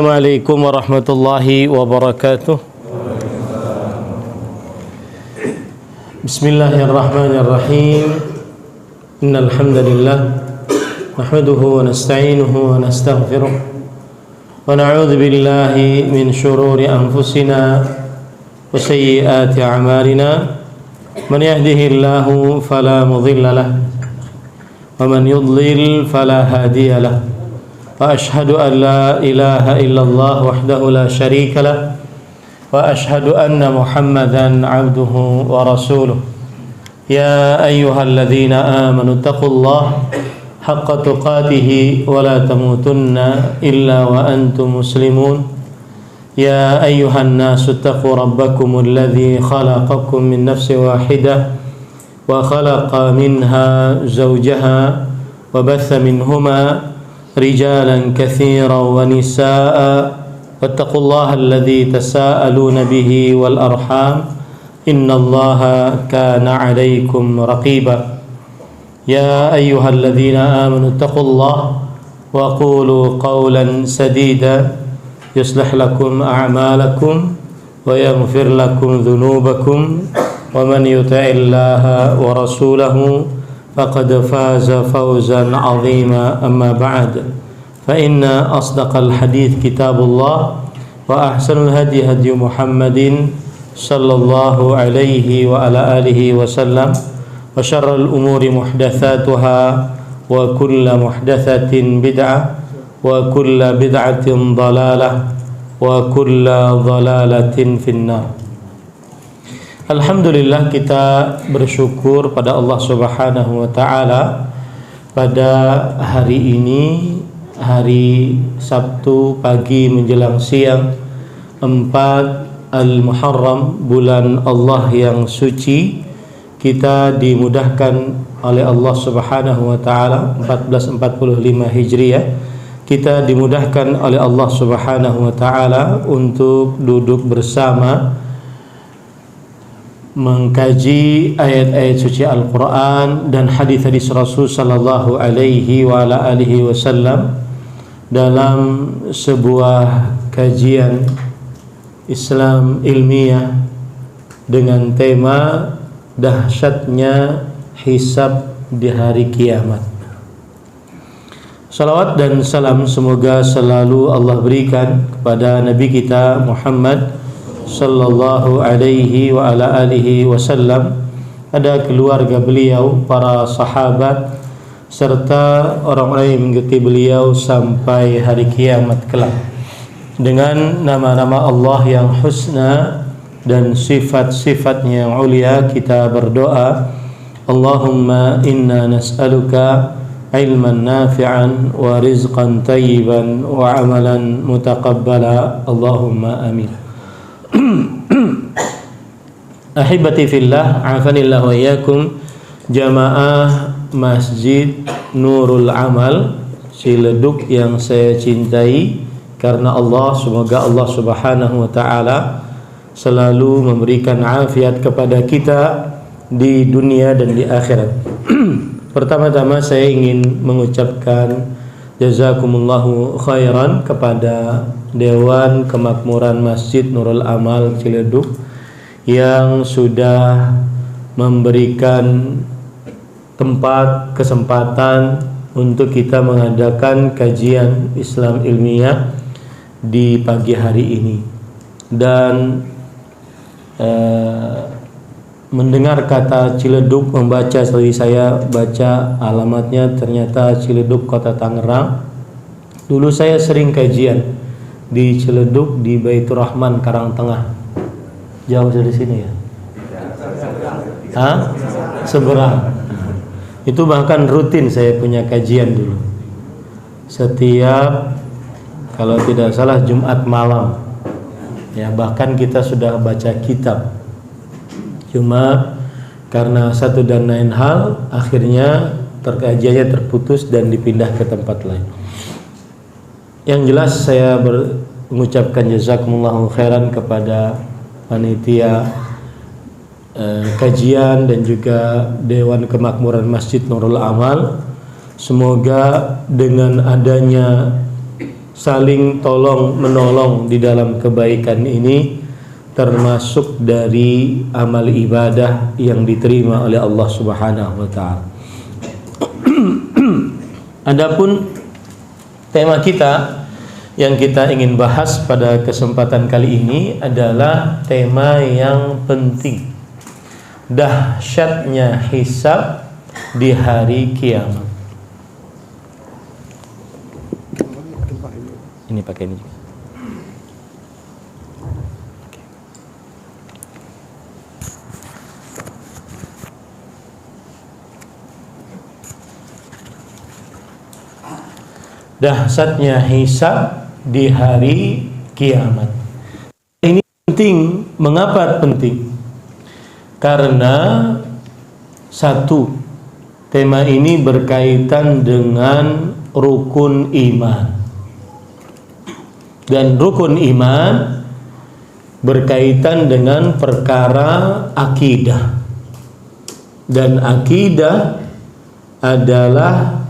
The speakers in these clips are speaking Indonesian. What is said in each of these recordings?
Assalamualaikum warahmatullahi wabarakatuh. Bismillahirrahmanirrahim. Innal hamdalillah nahmaduhu wa nasta'inuhu wa nastaghfiruh wa na'udzu billahi min shururi anfusina wa sayyiati a'malina. Man yahdihillahu fala mudilla lahu wa man yudlil fala hadiya lahu. وأشهد أن لا إله إلا الله وحده لا شريك له وأشهد أن محمدا عبده ورسوله يا أيها الذين آمنوا اتقوا الله حق تقاته ولا تموتن إلا وأنتم مسلمون يا أيها الناس اتقوا ربكم الذي خلقكم من نفس واحدة وخلق منها زوجها وبث منهما رجالا كثيرا ونساء واتقوا الله الذي تساءلون به والأرحام إن الله كان عليكم رقيبا يا أيها الذين آمنوا اتقوا الله وقولوا قولا سديدا يصلح لكم أعمالكم ويغفر لكم ذنوبكم ومن يطع الله ورسوله فقد فاز فوزا عظيما أما بعد فإن أصدق الحديث كتاب الله وأحسن الهدي هدي محمد صلى الله عليه وعلى آله وسلم وشر الأمور محدثاتها وكل محدثة بدعة وكل بدعة ضلالة وكل ضلالة في النار. Alhamdulillah, kita bersyukur pada Allah Subhanahu wa taala pada hari ini, hari Sabtu pagi menjelang siang 4 Al-Muharram, bulan Allah yang suci. Kita dimudahkan oleh Allah Subhanahu wa taala 1445 Hijriah. Kita dimudahkan oleh Allah Subhanahu wa taala untuk duduk bersama mengkaji ayat-ayat suci Al-Quran dan hadis-hadis Rasul sallallahu alaihi wa ala alihi wasallam dalam sebuah kajian Islam ilmiah dengan tema dahsyatnya hisab di hari kiamat. Salawat dan salam semoga selalu Allah berikan kepada Nabi kita Muhammad sallallahu alaihi wa ala alihi wasallam, ada keluarga beliau, para sahabat, serta orang-orang yang mengikuti beliau sampai hari kiamat kelak. Dengan nama-nama Allah yang husna dan sifat-sifatnya yang ulia, kita berdoa, Allahumma inna nas'aluka ilman nafi'an wa rizqan tayyiban wa amalan mutaqabbala, Allahumma amin. Ahibati fillah, afanillah wa iyyakum, jamaah Masjid Nurul Amal Ciledug yang saya cintai karena Allah. Semoga Allah Subhanahu wa taala selalu memberikan afiat kepada kita di dunia dan di akhirat. Pertama-tama saya ingin mengucapkan jazakumullahu khairan kepada Dewan Kemakmuran Masjid Nurul Amal Ciledug yang sudah memberikan tempat, kesempatan untuk kita mengadakan kajian Islam ilmiah di pagi hari ini. Dan mendengar kata Ciledug, membaca, tadi saya baca alamatnya, ternyata Ciledug, Kota Tangerang. Dulu saya sering kajian di Ciledug, di Baitur Rahman, Karangtengah. Jauh dari sini ya? Seberang. Itu bahkan rutin saya punya kajian dulu. Setiap, kalau tidak salah, Jumat malam. Ya, bahkan kita sudah baca kitab. Cuma karena satu dan lain hal, akhirnya kajiannya terputus dan dipindah ke tempat lain. Yang jelas saya mengucapkan jazakumullahu khairan kepada panitia kajian dan juga Dewan Kemakmuran Masjid Nurul Amal. Semoga dengan adanya saling tolong menolong di dalam kebaikan ini termasuk dari amal ibadah yang diterima oleh Allah Subhanahu wa taala. Adapun tema kita yang kita ingin bahas pada kesempatan kali ini adalah tema yang penting. Dahsyatnya hisab di hari kiamat. Ini pakai ini juga. Dahsyatnya hisab di hari kiamat. Ini penting. Mengapa penting? Karena satu, tema ini berkaitan dengan rukun iman. Dan rukun iman berkaitan dengan perkara akidah. Dan akidah adalah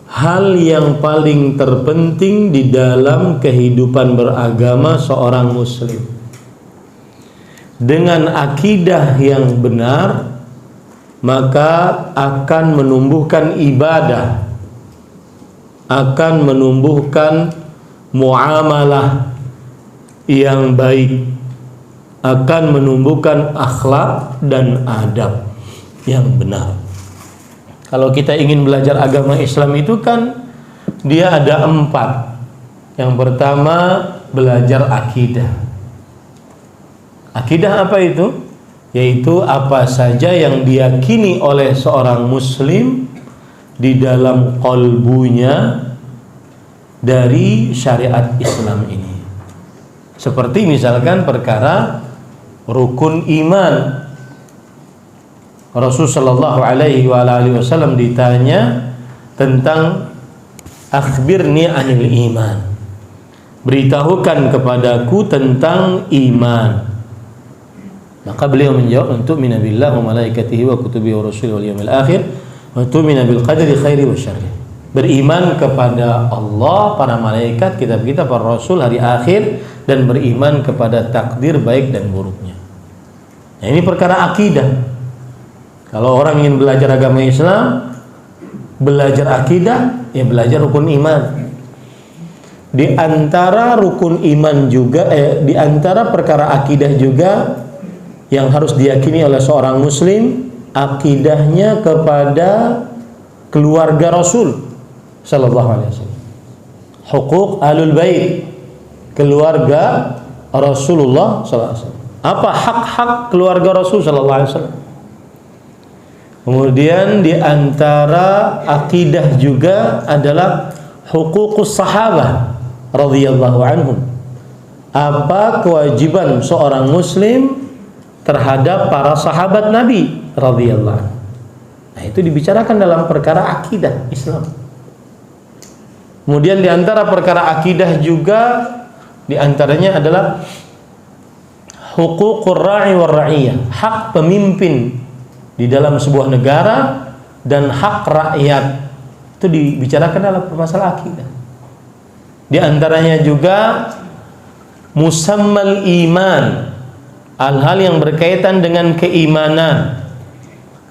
hal yang paling terpenting di dalam kehidupan beragama seorang muslim. Dengan akidah yang benar, maka akan menumbuhkan ibadah, akan menumbuhkan muamalah yang baik, akan menumbuhkan akhlak dan adab yang benar. Kalau kita ingin belajar agama Islam itu kan dia ada 4. Yang pertama belajar akidah. Akidah apa itu? Yaitu apa saja yang diyakini oleh seorang muslim di dalam qalbunya dari syariat Islam ini. Seperti misalkan perkara rukun iman. Rasulullah SAW ditanya tentang akhbirni anil iman, beritahukan kepadaku tentang iman. Maka beliau menjawab, tu'mina billahi wa malaikatihi wa kutubihi wa rusulihi wal yawmil akhir wa tu'mina bil qadri khairi wa syarri. Beriman kepada Allah, para malaikat, kitab-kitab, para rasul, hari akhir, dan beriman kepada takdir baik dan buruknya. Nah, ini perkara akidah. Kalau orang ingin belajar agama Islam, belajar akidah, ya belajar rukun iman. Di antara rukun iman juga, di antara perkara akidah juga yang harus diyakini oleh seorang muslim, akidahnya kepada keluarga Rasul sallallahu alaihi wasallam. Hukuk ahlul bait, keluarga Rasulullah sallallahu alaihi wasallam. Apa hak-hak keluarga Rasul sallallahu alaihi wasallam? Kemudian di antara akidah juga adalah huququs sahabah radhiyallahu anhum. Apa kewajiban seorang muslim terhadap para sahabat Nabi radhiyallahu anhu. Nah, itu dibicarakan dalam perkara akidah Islam. Kemudian di antara perkara akidah juga di antaranya adalah huququr ra'i war ra'iyah, hak pemimpin di dalam sebuah negara dan hak rakyat. Itu dibicarakan dalam masalah akidah. Di antaranya juga musammal iman, hal-hal yang berkaitan dengan keimanan,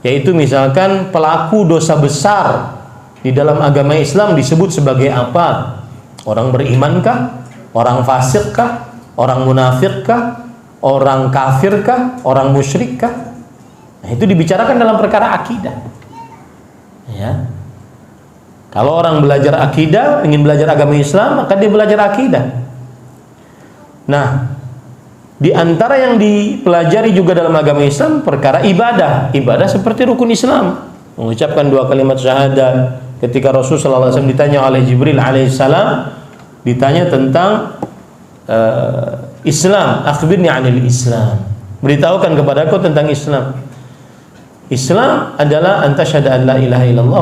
yaitu misalkan pelaku dosa besar di dalam agama Islam disebut sebagai apa? Orang berimankah? Orang fasikkah? Orang munafikkah? Orang kafirkah? Orang musyrikkah? Nah, itu dibicarakan dalam perkara akidah. Ya. Kalau orang belajar akidah, ingin belajar agama Islam, maka dia belajar akidah. Nah, di antara yang dipelajari juga dalam agama Islam perkara ibadah. Ibadah seperti rukun Islam, mengucapkan 2 kalimat syahadat. Ketika Rasulullah SAW ditanya oleh Jibril alaihissalam, ditanya tentang Islam, akhbirni anil Islam, beritahukan kepadaku tentang Islam. Islam adalah antasyhadu an la ilaha illallah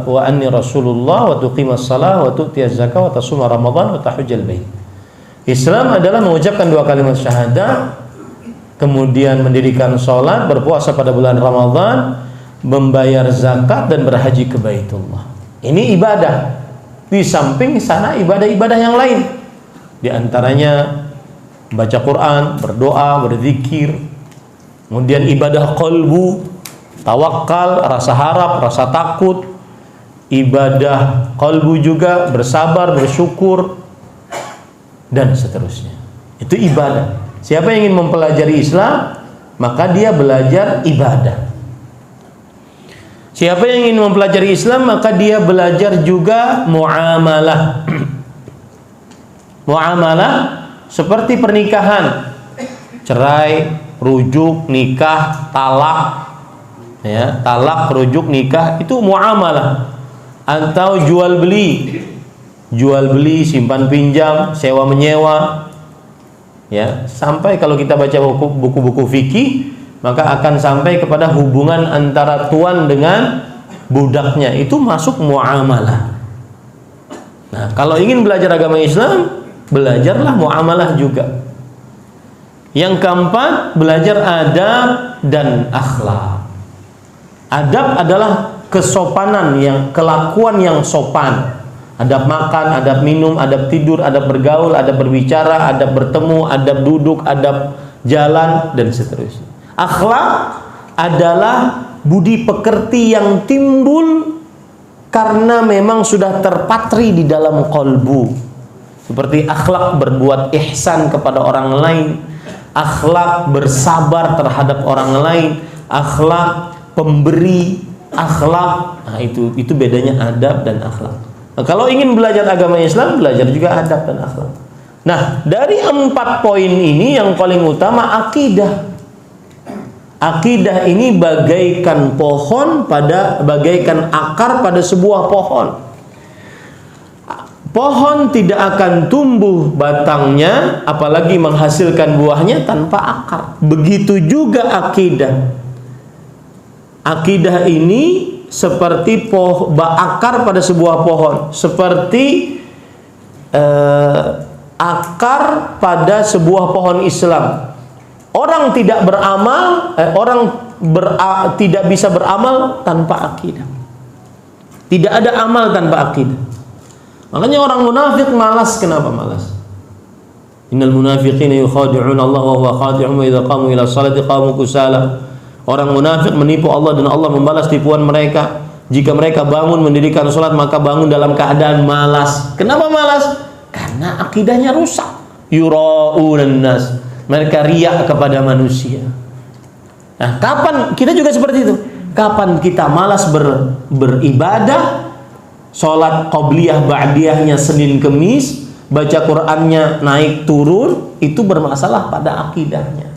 wa anni rasulullah wa tuqimas shalah wa tu'tiyaz zakah wa tasuma ramadan wa tahujjal bait. Islam adalah mengucapkan 2 kalimat syahadat, kemudian mendirikan sholat, berpuasa pada bulan Ramadan, membayar zakat dan berhaji ke Baitullah. Ini ibadah. Di samping sana ibadah-ibadah yang lain. Di antaranya baca Quran, berdoa, berzikir. Kemudian ibadah qalbu, tawakal, rasa harap, rasa takut. Ibadah qalbu juga bersabar, bersyukur, dan seterusnya. Itu ibadah. Siapa yang ingin mempelajari Islam, maka dia belajar ibadah. Siapa yang ingin mempelajari Islam, maka dia belajar juga muamalah. Muamalah seperti pernikahan, cerai, rujuk, nikah, talak, ya, talak, rujuk, nikah, itu muamalah. Atau jual beli, simpan pinjam, sewa menyewa, ya, sampai kalau kita baca buku-buku fikih, maka akan sampai kepada hubungan antara tuan dengan budaknya, itu masuk muamalah. Nah, kalau ingin belajar agama Islam, belajarlah muamalah juga. Yang keempat, belajar adab dan akhlak. Adab adalah kesopanan, kelakuan yang sopan. Adab makan, adab minum, adab tidur, adab bergaul, adab berbicara, adab bertemu, adab duduk, adab jalan, dan seterusnya. Akhlak adalah budi pekerti yang timbul karena memang sudah terpatri di dalam qalbu. Seperti akhlak berbuat ihsan kepada orang lain, akhlak bersabar terhadap orang lain, akhlak pemberi, akhlak. Nah, itu bedanya adab dan akhlak. Nah, kalau ingin belajar agama Islam, belajar juga adab dan akhlak. Nah, dari 4 poin ini yang paling utama akidah. Akidah ini bagaikan bagaikan akar pada sebuah pohon. Pohon tidak akan tumbuh batangnya, apalagi menghasilkan buahnya tanpa akar. Begitu juga akidah. Akidah ini seperti akar pada sebuah pohon, seperti akar pada sebuah pohon Islam. Orang tidak beramal, tidak bisa beramal tanpa akidah. Tidak ada amal tanpa akidah. Makanya orang munafik malas. Kenapa malas? Innal munafiqina yukhadi'una Allah wa huwa khadi'uhum wa idza qamu ila sholati qamu kusala. Orang munafik menipu Allah dan Allah membalas tipuan mereka. Jika mereka bangun mendirikan sholat, maka bangun dalam keadaan malas. Kenapa malas? Karena akidahnya rusak. Yura'unan nas. Mereka riak kepada manusia. Nah, kapan kita juga seperti itu? Kapan kita malas beribadah, sholat qobliyah ba'diyahnya Senin Kemis, baca Qur'annya naik turun, itu bermasalah pada akidahnya.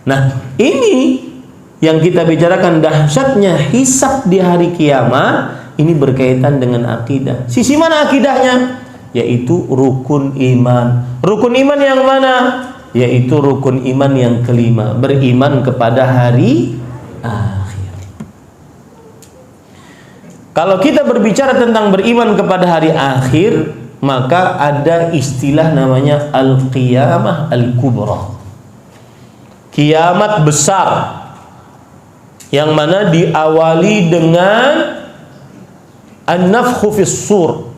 Nah, ini yang kita bicarakan dahsyatnya hisab di hari kiamat, ini berkaitan dengan akidah. Sisi mana akidahnya? Yaitu rukun iman. Rukun iman yang mana? Yaitu rukun iman yang kelima, beriman kepada hari akhir. Kalau kita berbicara tentang beriman kepada hari akhir, maka ada istilah namanya al-qiyamah al-kubra. Kiamat besar, yang mana diawali dengan an-nafkhu fis sur,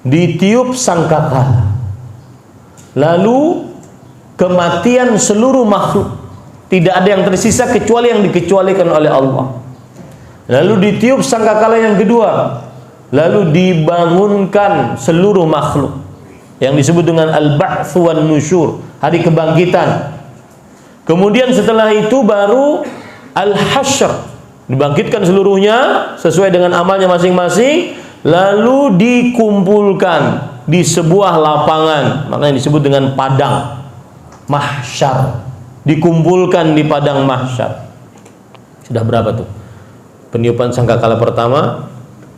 ditiup sangkakala, lalu kematian seluruh makhluk, tidak ada yang tersisa kecuali yang dikecualikan oleh Allah. Lalu ditiup sangkakala yang kedua, lalu dibangunkan seluruh makhluk, yang disebut dengan al-ba'ts wan nusyur, hari kebangkitan. Kemudian setelah itu baru al-hasyr, dibangkitkan seluruhnya sesuai dengan amalnya masing-masing, lalu dikumpulkan di sebuah lapangan, makanya disebut dengan padang mahsyar. Dikumpulkan di padang mahsyar. Sudah berapa tuh? Peniupan sangkakala pertama,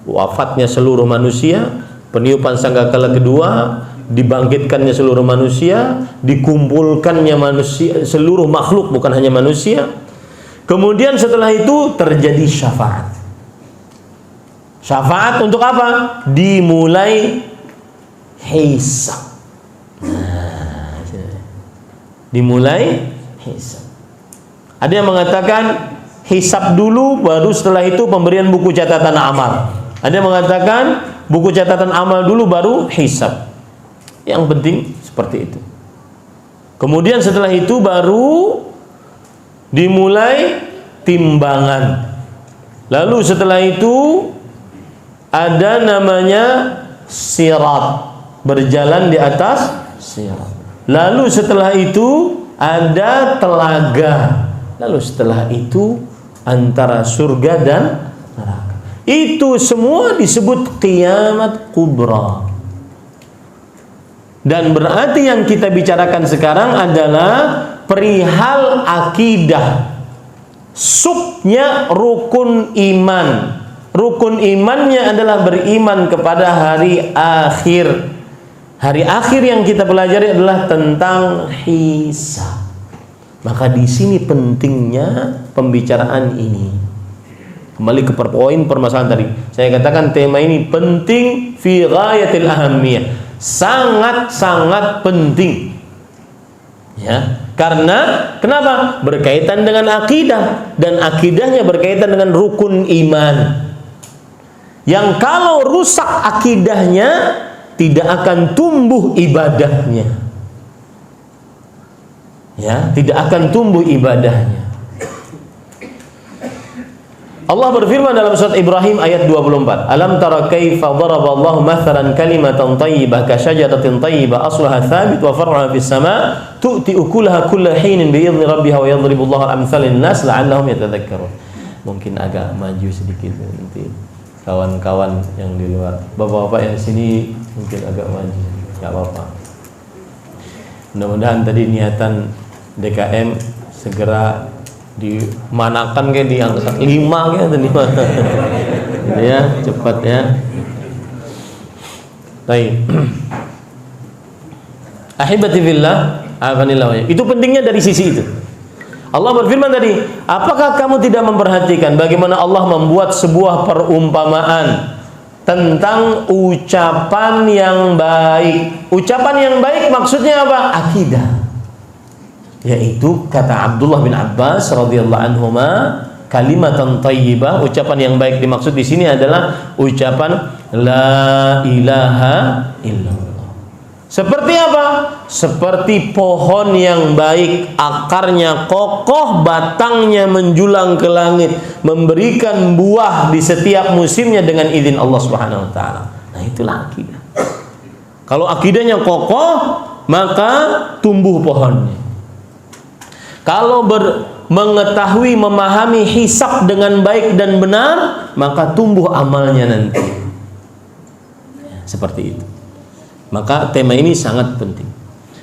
wafatnya seluruh manusia. Peniupan sangkakala kedua, dibangkitkannya seluruh manusia, dikumpulkannya manusia, seluruh makhluk, bukan hanya manusia. Kemudian setelah itu terjadi syafaat. Syafaat untuk apa? Dimulai hisab. Dimulai hisab. Ada yang mengatakan hisab dulu, baru setelah itu pemberian buku catatan amal. Ada yang mengatakan buku catatan amal dulu baru hisab. Yang penting seperti itu. Kemudian setelah itu baru dimulai timbangan. Lalu setelah itu ada namanya sirat, berjalan di atas sirat. Lalu setelah itu ada telaga. Lalu setelah itu antara surga dan neraka. Itu semua disebut kiamat kubra. Dan berarti yang kita bicarakan sekarang adalah perihal akidah. Subnya rukun iman. Rukun imannya adalah beriman kepada hari akhir. Hari akhir yang kita pelajari adalah tentang hisab. Maka di sini pentingnya pembicaraan ini. Kembali ke poin permasalahan tadi. Saya katakan tema ini penting fi ghayatil ahammiyah. Sangat-sangat penting. Ya, karena kenapa? Berkaitan dengan akidah, dan akidahnya berkaitan dengan rukun iman. Yang kalau rusak akidahnya, tidak akan tumbuh ibadahnya. Ya, tidak akan tumbuh ibadahnya. Allah berfirman dalam surat Ibrahim ayat 24. Alam tara kaifa daraballahu mathalan kalimatan thayyibah ka syajaratin thayyibah aslaha thabit wa far'uha fis sama' tu'ti ukulaha kulla hinin bi idzni rabbiha wa yadribullahu al-amsal lin-nas la'allahum yatadhakkarun. Mungkin agak maju sedikit nanti kawan-kawan yang di luar. Bapak-bapak yang sini mungkin agak maju. Enggak apa-apa. Mudah-mudahan tadi niatan DKM segera dimanakan kayak di angka 5 kayak tadi ya, cepat ya. Baik. Ahibati fillah, afanillah. Itu pentingnya dari sisi itu. Allah berfirman tadi, apakah kamu tidak memperhatikan bagaimana Allah membuat sebuah perumpamaan tentang ucapan yang baik. Ucapan yang baik maksudnya apa? Akidah. Yaitu kata Abdullah bin Abbas radhiyallahu anhuma, kalimatan thayyibah, ucapan yang baik dimaksud di sini adalah ucapan la ilaha illallah. Seperti apa? Seperti pohon yang baik, akarnya kokoh, batangnya menjulang ke langit, memberikan buah di setiap musimnya dengan izin Allah Subhanahu wa taala. Nah, itulah akidah. Kalau akidahnya kokoh, maka tumbuh pohonnya. Kalau mengetahui, memahami hisab dengan baik dan benar, maka tumbuh amalnya nanti. Seperti itu. Maka tema ini sangat penting.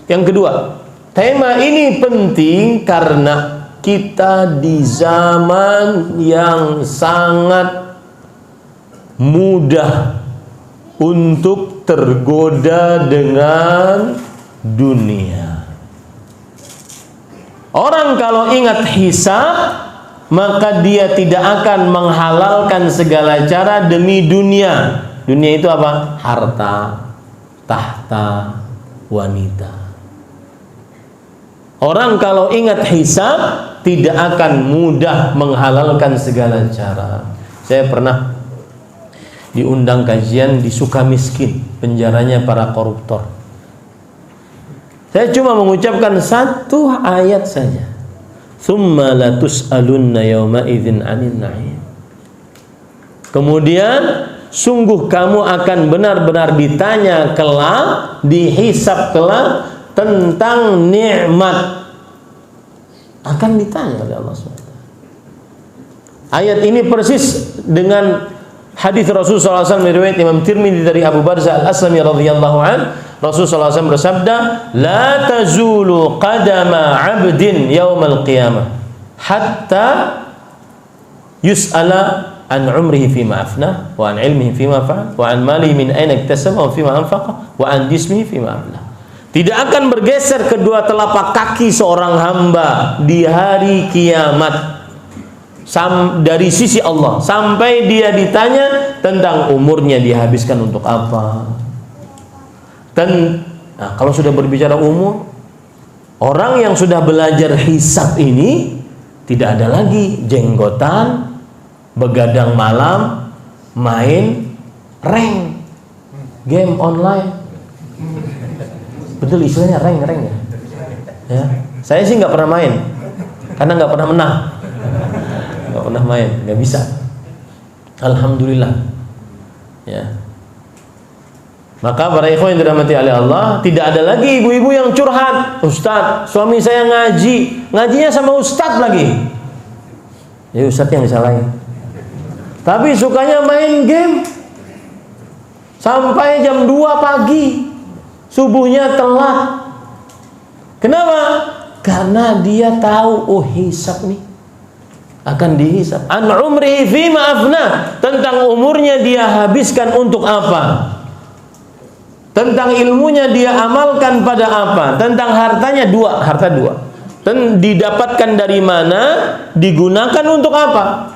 Yang kedua, tema ini penting karena kita di zaman yang sangat mudah untuk tergoda dengan dunia. Orang kalau ingat hisab, maka dia tidak akan menghalalkan segala cara demi dunia. Dunia itu apa? Harta, tahta, wanita. Orang kalau ingat hisab, tidak akan mudah menghalalkan segala cara. Saya pernah diundang kajian di Sukamiskin, penjaranya para koruptor. Saya cuma mengucapkan satu ayat saja. Tsumma la tus'alunna yauma idzin 'anil na'im. Kemudian sungguh kamu akan benar-benar ditanya kelak, dihisab kelak tentang nikmat. Akan ditanya oleh Allah SWT. Ayat ini persis dengan hadis Rasulullah SAW riwayat Imam Tirmidzi dari Abu Barzah Al-Aslami radhiyallahu anhu. Rasulullah SAW bersabda, la tazulu qadama 'abdin yaumal qiyamah hatta yus'ala an umrihi fima afna wa an ilmihi fima fa'al wa an malihi min aina iktasaba wa fima anfaqa wa an jismihi fima abla. Tidak akan bergeser kedua telapak kaki seorang hamba di hari kiamat dari sisi Allah sampai dia ditanya tentang umurnya dihabiskan untuk apa. Nah, kalau sudah berbicara umur, orang yang sudah belajar hisab ini tidak ada lagi jenggotan, begadang malam, main rank. game online. Betul istilahnya rank ya. Ya, saya sih nggak pernah main karena nggak pernah menang, nggak pernah main, nggak bisa. Alhamdulillah. Ya. Maka para ikhwan yang dirahmati oleh Allah, tidak ada lagi ibu-ibu yang curhat, Ustaz, suami saya ngajinya sama Ustaz lagi. Ya Ustaz yang disalahin. Tapi sukanya main game sampai jam 2 pagi, subuhnya telat. Kenapa? Karena dia tahu, oh hisab nih akan dihisab. An umrihi fima afna, tentang umurnya dia habiskan untuk apa? Tentang ilmunya dia amalkan pada apa? Tentang hartanya harta dua. Didapatkan dari mana? Digunakan untuk apa?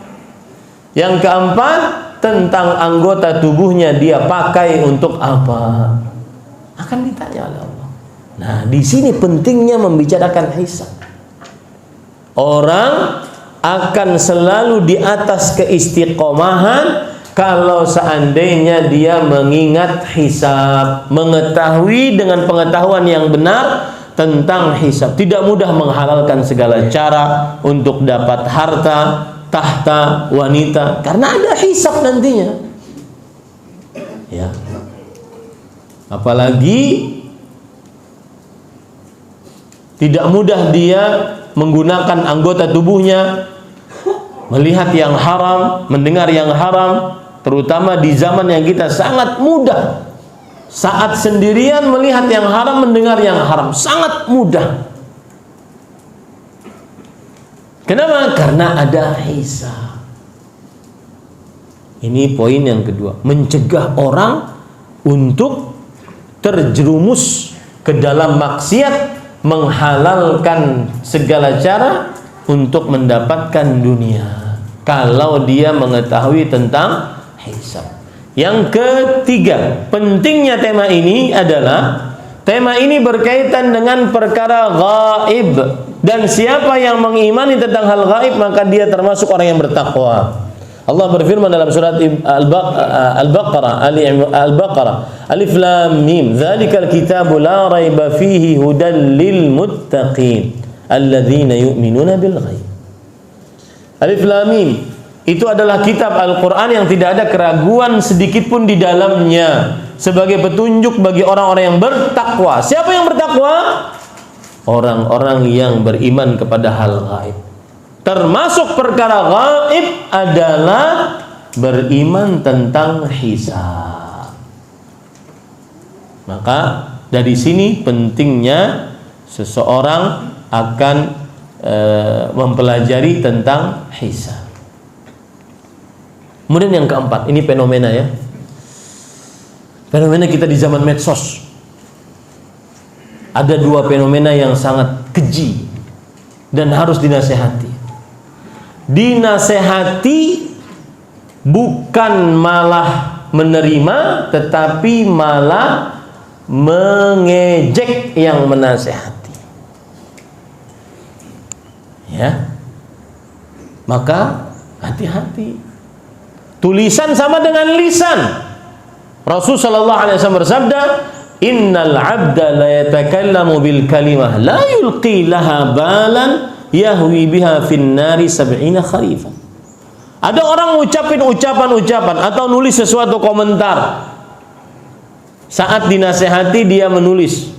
Yang keempat, tentang anggota tubuhnya dia pakai untuk apa? Akan ditanya oleh Allah. Nah, di sini pentingnya membicarakan hisab. Orang akan selalu di atas keistiqomahan kalau seandainya dia mengingat hisab, mengetahui dengan pengetahuan yang benar tentang hisab. Tidak mudah menghalalkan segala cara untuk dapat harta, tahta, wanita, karena ada hisab nantinya. Ya. Apalagi tidak mudah dia menggunakan anggota tubuhnya, melihat yang haram, mendengar yang haram, terutama di zaman yang kita sangat mudah. Saat sendirian melihat yang haram, mendengar yang haram, sangat mudah. Kenapa? Karena ada hisab. Ini poin yang kedua, mencegah orang untuk terjerumus ke dalam maksiat, menghalalkan segala cara untuk mendapatkan dunia kalau dia mengetahui tentang hisab. Yang ketiga, pentingnya tema ini adalah tema ini berkaitan dengan perkara gaib, dan siapa yang mengimani tentang hal gaib maka dia termasuk orang yang bertakwa. Allah berfirman dalam surat Al-Baqarah, Alif Lam Mim, dzalikal kitabu la raiba fihi hudan lil muttaqin alladzina yu'minuna bil ghaib. Alif Lam Mim itu adalah kitab Al-Qur'an yang tidak ada keraguan sedikit pun di dalamnya, sebagai petunjuk bagi orang-orang yang bertakwa. Siapa yang bertakwa? Orang-orang yang beriman kepada hal gaib. Termasuk perkara gaib adalah beriman tentang hisab. Maka dari sini pentingnya seseorang akan mempelajari tentang hisab. Kemudian yang keempat, ini fenomena ya. Fenomena kita di zaman medsos. Ada dua fenomena yang sangat keji dan harus dinasehati. Dinasehati bukan malah menerima, tetapi malah mengejek yang menasehati. Ya. Maka hati-hati. Tulisan sama dengan lisan. Rasul sallallahu alaihi wasallam bersabda, "Innal 'abda la yatakallamu bil kalimah la yulqi laha balan yahwi biha fin nari 70 kharifan." Ada orang ngucapin ucapan-ucapan atau nulis sesuatu komentar. Saat dinasehati dia menulis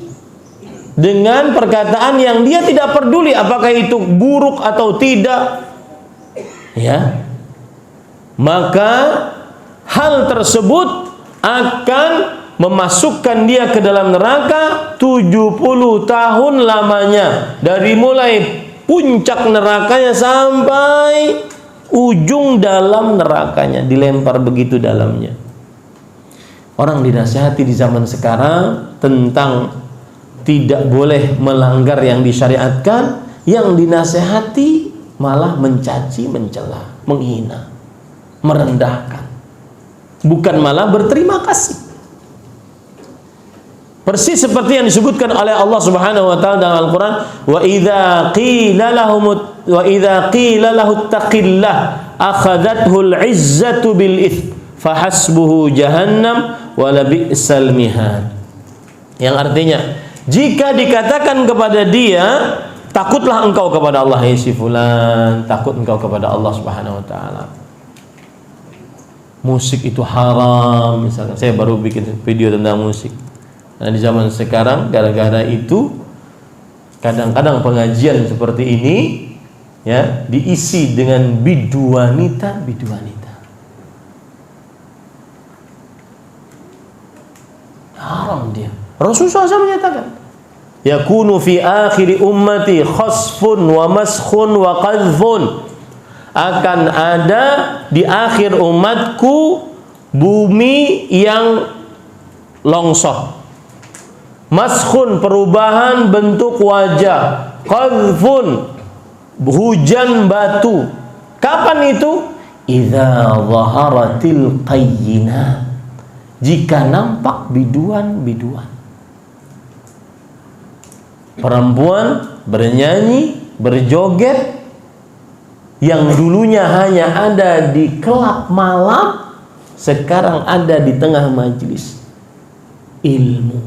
dengan perkataan yang dia tidak peduli apakah itu buruk atau tidak. Ya. Maka hal tersebut akan memasukkan dia ke dalam neraka 70 tahun lamanya, dari mulai puncak nerakanya sampai ujung dalam nerakanya, dilempar begitu dalamnya. Orang dinasihati di zaman sekarang tentang tidak boleh melanggar yang disyariatkan, yang dinasihati malah mencaci, mencela, menghina, merendahkan, bukan malah berterima kasih. Persis seperti yang disebutkan oleh Allah Subhanahu wa taala dalam Al-Qur'an, wa idza qila lahu ittaqillah akhadhathu al-'izzatu bil its fahasbuhu jahannam wa la bi'sal mihad. Yang artinya, jika dikatakan kepada dia, takutlah engkau kepada Allah, ya si fulan, takut engkau kepada Allah Subhanahu wa taala. Musik itu haram, misalnya. Saya baru bikin video tentang musik. Nah, di zaman sekarang gara-gara itu kadang-kadang pengajian seperti ini ya diisi dengan biduanita. Haram dia. Rasulullah SAW menyatakan, yakunu fi akhiri ummati khasfun wa maskhun wa qadhfun. Akan ada di akhir umatku bumi yang longsor, maskhun perubahan bentuk wajah, qadhfun hujan batu. Kapan itu? Idza zaharatil qayyinat, jika nampak biduan-biduan. Perempuan bernyanyi, berjoget yang dulunya hanya ada di kelab malam, sekarang ada di tengah majelis ilmu.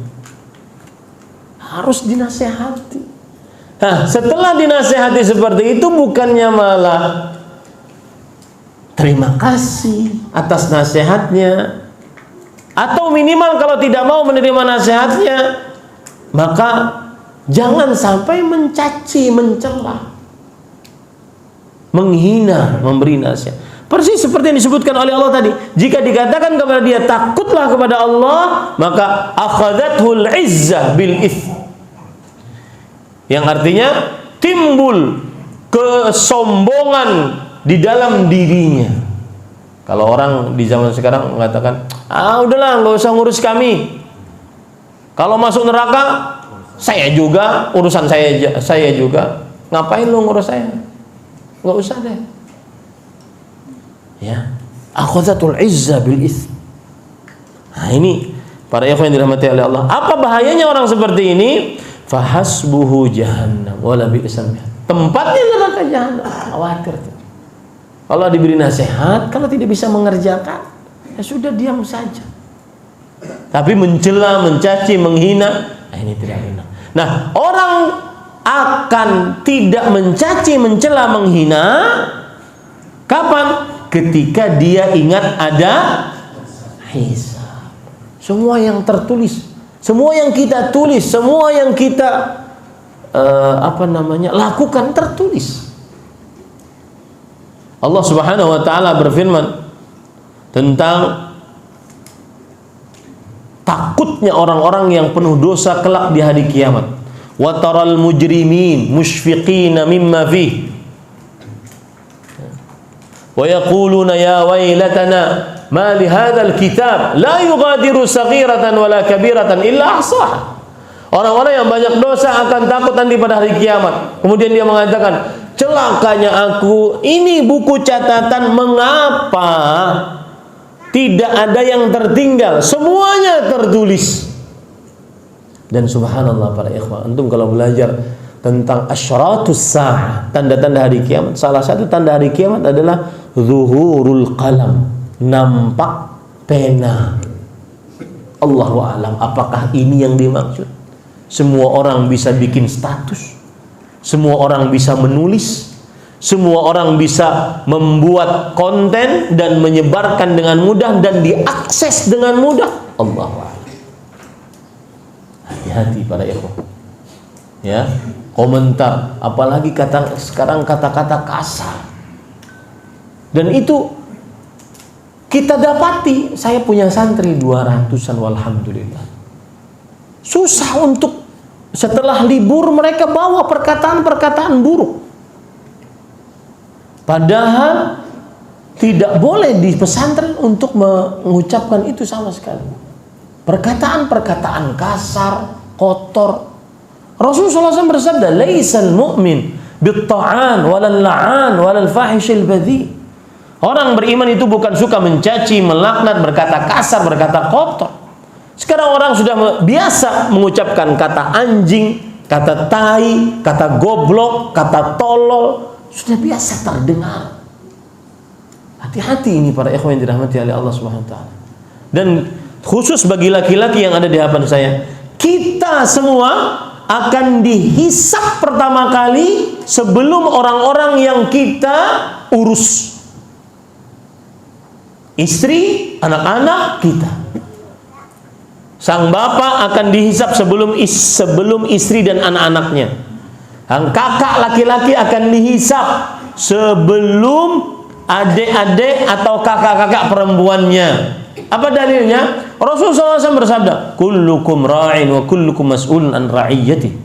Harus dinasehati. Nah, setelah dinasehati seperti itu, bukannya malah terima kasih atas nasihatnya, atau minimal kalau tidak mau menerima nasihatnya, maka jangan sampai mencaci, mencela, menghina, memberi nasihat. Persis seperti yang disebutkan oleh Allah tadi. Jika dikatakan kepada dia takutlah kepada Allah, maka akhadathul izzah bil its, yang artinya timbul kesombongan di dalam dirinya. Kalau orang di zaman sekarang mengatakan, udahlah, nggak usah ngurus kami. Kalau masuk neraka, saya juga, urusan saya juga. Ngapain lu ngurus saya? Nggak usah deh. Ya, akhadhatul izza bil its. Nah, ini para ikhwan yang dirahmati oleh Allah. Apa bahayanya orang seperti ini? Fahasbuhu jahannam wala bi'sal mihad. Tempatnya neraka jahannam. Khawatir tuh. Kalau diberi nasihat, kalau tidak bisa mengerjakan, ya sudah diam saja. Tapi mencela, mencaci, menghina, ini tidak benar. Nah, orang akan tidak mencaci, mencela, menghina kapan? Ketika dia ingat ada hisab. Semua yang tertulis, semua yang kita tulis, semua yang kita lakukan tertulis. Allah Subhanahu wa taala berfirman tentang takutnya orang-orang yang penuh dosa kelak di hari kiamat. Wa taral mujrimin mushfiqina mimma fihi wa yaquluna ya wailatana ma li hadzal kitab la yughadiru saghiratan wala kabiratan illa ahsaha. Orang-orang yang banyak dosa akan takut nanti pada hari kiamat. Kemudian dia mengatakan, celakanya aku, ini buku catatan mengapa tidak ada yang tertinggal, semuanya tertulis. Dan subhanallah para ikhwan, antum kalau belajar tentang asyratus sa'ah, tanda-tanda hari kiamat, salah satu tanda hari kiamat adalah zuhurul qalam, nampak pena. Allahu a'lam, apakah ini yang dimaksud? Semua orang bisa bikin status, semua orang bisa menulis, semua orang bisa membuat konten dan menyebarkan dengan mudah dan diakses dengan mudah. Allahu a'lam. Hati-hati para ikhwan. Ya, komentar, apalagi sekarang kata-kata kasar. Dan itu kita dapati. Saya punya santri 200-an, walhamdulillah. Susah untuk setelah libur mereka bawa perkataan-perkataan buruk. Padahal tidak boleh di pesantren untuk mengucapkan itu sama sekali. Perkataan-perkataan kasar, kotor. Rasulullah SAW bersabda, "Laisal mu'min bit-ta'an walal la'an walal fahishil badhi." Orang beriman itu bukan suka mencaci, melaknat, berkata kasar, berkata kotor. Sekarang orang sudah biasa mengucapkan kata anjing, kata tai, kata goblok, kata tolol, sudah biasa terdengar. Hati-hati ini para ikhwan yang dirahmati oleh Allah Subhanahu wa taala. Dan khusus bagi laki-laki yang ada di hadapan saya, kita semua akan dihisap pertama kali sebelum orang-orang yang kita urus. Istri, anak-anak kita. Sang bapak akan dihisap sebelum istri dan anak-anaknya. Sang kakak laki-laki akan dihisap sebelum adik-adik atau kakak-kakak perempuannya. Apa dalilnya? Rasulullah SAW bersabda, kullukum ra'in wa kullukum mas'ulun an ra'iyyati.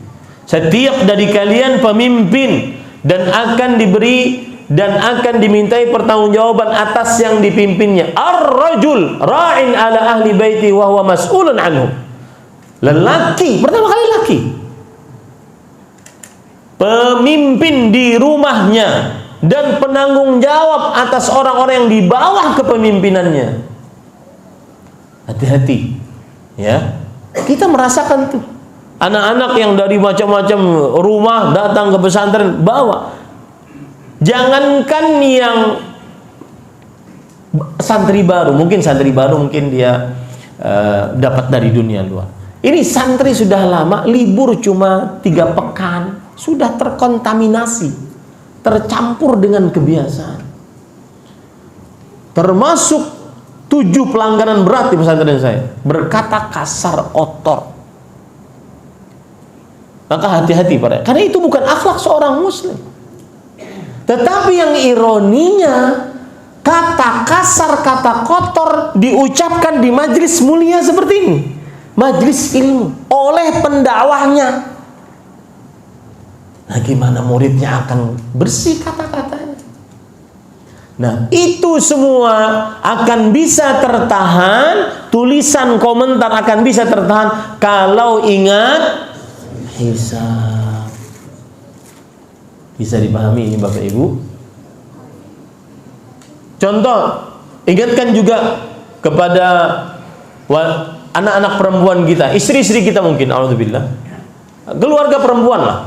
Setiap dari kalian pemimpin dan akan dimintai pertanggungjawaban atas yang dipimpinnya. Ar-rajul ra'in ala ahli baiti wa huwa mas'ulun anhum. Lelaki, pertama kali laki, pemimpin di rumahnya dan penanggung jawab atas orang-orang yang di bawah kepemimpinannya. Hati-hati, ya. Kita merasakan tuh anak-anak yang dari macam-macam rumah datang ke pesantren bawa. Jangankan yang santri baru mungkin dia dapat dari dunia luar. Ini santri sudah lama, libur cuma 3 pekan, sudah terkontaminasi, tercampur dengan kebiasaan. Termasuk 7 pelanggaran berat di pesantren saya, berkata kasar, otor. Maka hati-hati karena itu bukan akhlak seorang muslim. Tetapi yang ironinya, kata kasar, kata kotor diucapkan di majlis mulia seperti ini, majlis ilmu, oleh pendakwahnya. Nah, gimana muridnya akan bersih kata-katanya? Nah, itu semua akan bisa tertahan, tulisan komentar akan bisa tertahan kalau ingat hisab. Bisa dipahami ini Bapak Ibu? Contoh, ingatkan juga kepada anak-anak perempuan kita, istri-istri kita mungkin, alhamdulillah, keluarga perempuan lah,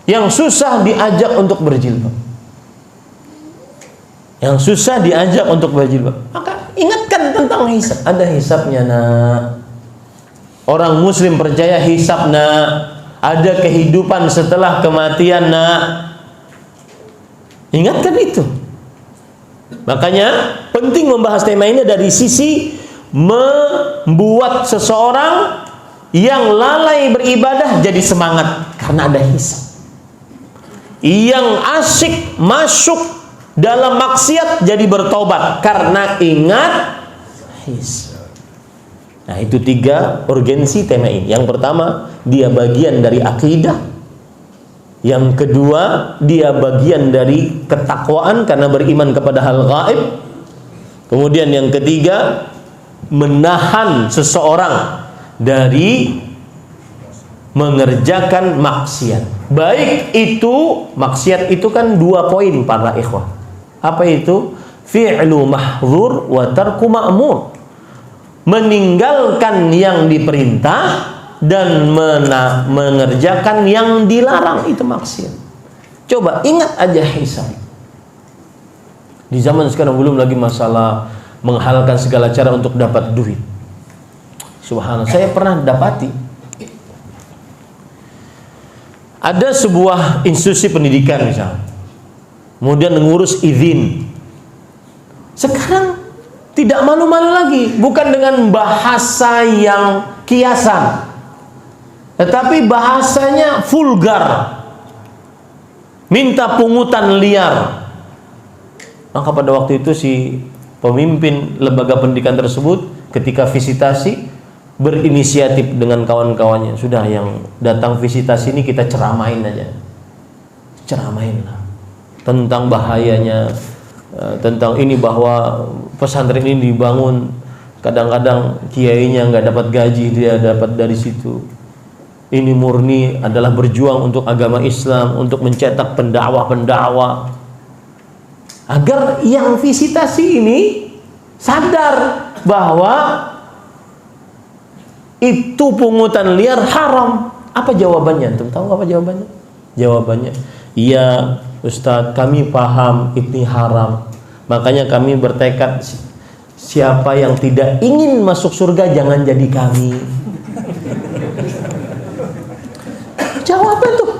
yang susah diajak untuk berjilbab, maka ingatkan tentang hisab. Ada hisabnya, nak. Orang muslim percaya hisab, nak. Ada kehidupan setelah kematian, nak. Ingatkan itu. Makanya penting membahas tema ini dari sisi membuat seseorang yang lalai beribadah jadi semangat karena ada hisab. Yang asyik masuk dalam maksiat jadi bertobat karena ingat hisab. Nah, itu 3 urgensi tema ini. Yang pertama, dia bagian dari akidah. Yang kedua, dia bagian dari ketakwaan karena beriman kepada hal gaib. Kemudian yang ketiga, menahan seseorang dari mengerjakan maksiat. Baik itu, maksiat itu kan 2 poin para ikhwah. Apa itu? Fi'lu mahdzur wa tarku ma'mur. Meninggalkan yang diperintah dan mengerjakan yang dilarang, itu maksiat. Coba ingat aja hisab. Di zaman sekarang belum lagi masalah menghalalkan segala cara untuk dapat duit. Subhanallah, saya pernah dapati ada sebuah institusi pendidikan misalnya, kemudian mengurus izin. Sekarang tidak malu-malu lagi, bukan dengan bahasa yang kiasan, tetapi bahasanya vulgar, minta pungutan liar. Maka pada waktu itu si pemimpin lembaga pendidikan tersebut ketika visitasi berinisiatif dengan kawan-kawannya, sudah yang datang visitasi ini kita ceramain aja, ceramain lah tentang bahayanya, tentang ini, bahwa pesantren ini dibangun kadang-kadang kiainya nggak dapat gaji, dia dapat dari situ. Ini murni adalah berjuang untuk agama Islam, untuk mencetak pendakwah-pendakwah, agar yang visitasi ini sadar bahwa itu pungutan liar haram. Apa jawabannya? Antum tahu apa jawabannya? Jawabannya, iya Ustadz, kami paham ini haram, makanya kami bertekad siapa yang tidak ingin masuk surga jangan jadi kami. Jawaban tuh.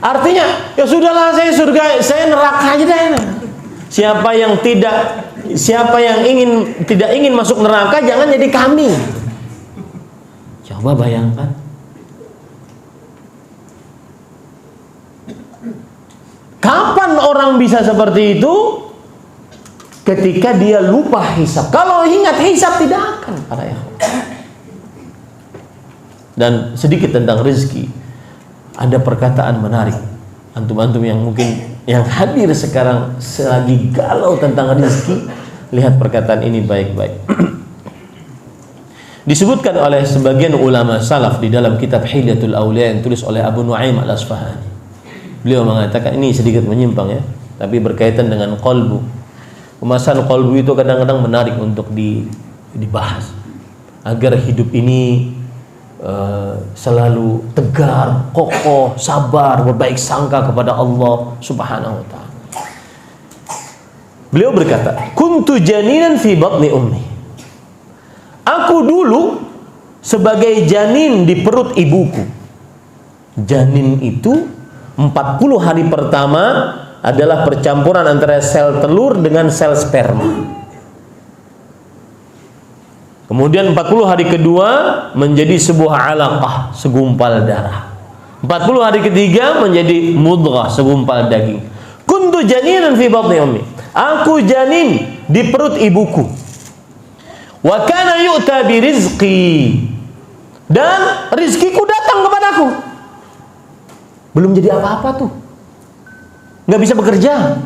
Artinya, ya sudahlah, saya surga, saya neraka aja deh. Siapa yang tidak ingin masuk neraka jangan jadi kami. Coba bayangkan. Kapan orang bisa seperti itu? Ketika dia lupa hisab. Kalau ingat hisab tidak akan, para ikhwan. Dan sedikit tentang rezeki. Ada perkataan menarik. Antum-antum yang mungkin yang hadir sekarang selagi galau tentang rezeki, lihat perkataan ini baik-baik. Disebutkan oleh sebagian ulama salaf di dalam kitab Hilyatul Awliya yang tulis oleh Abu Nuaim Al-Asfahani. Beliau mengatakan, ini sedikit menyimpang ya, tapi berkaitan dengan qalbu. Pembahasan qalbu itu kadang-kadang menarik untuk dibahas agar hidup ini selalu tegar, kokoh, sabar, berbaik sangka kepada Allah Subhanahu wa ta'ala. Beliau berkata, kuntu janinan fi batni ummi. Aku dulu sebagai janin di perut ibuku. Janin itu 40 hari pertama adalah percampuran antara sel telur dengan sel sperma. Kemudian 40 hari kedua menjadi sebuah alaqah, segumpal darah. 40 hari ketiga menjadi mudghah, segumpal daging. Kuntu janinan fi batni ummi. Aku janin di perut ibuku. Wa kana yu'ta bi rizqi. Dan rizkiku datang kepadaku. Belum jadi apa-apa tuh. Nggak bisa bekerja.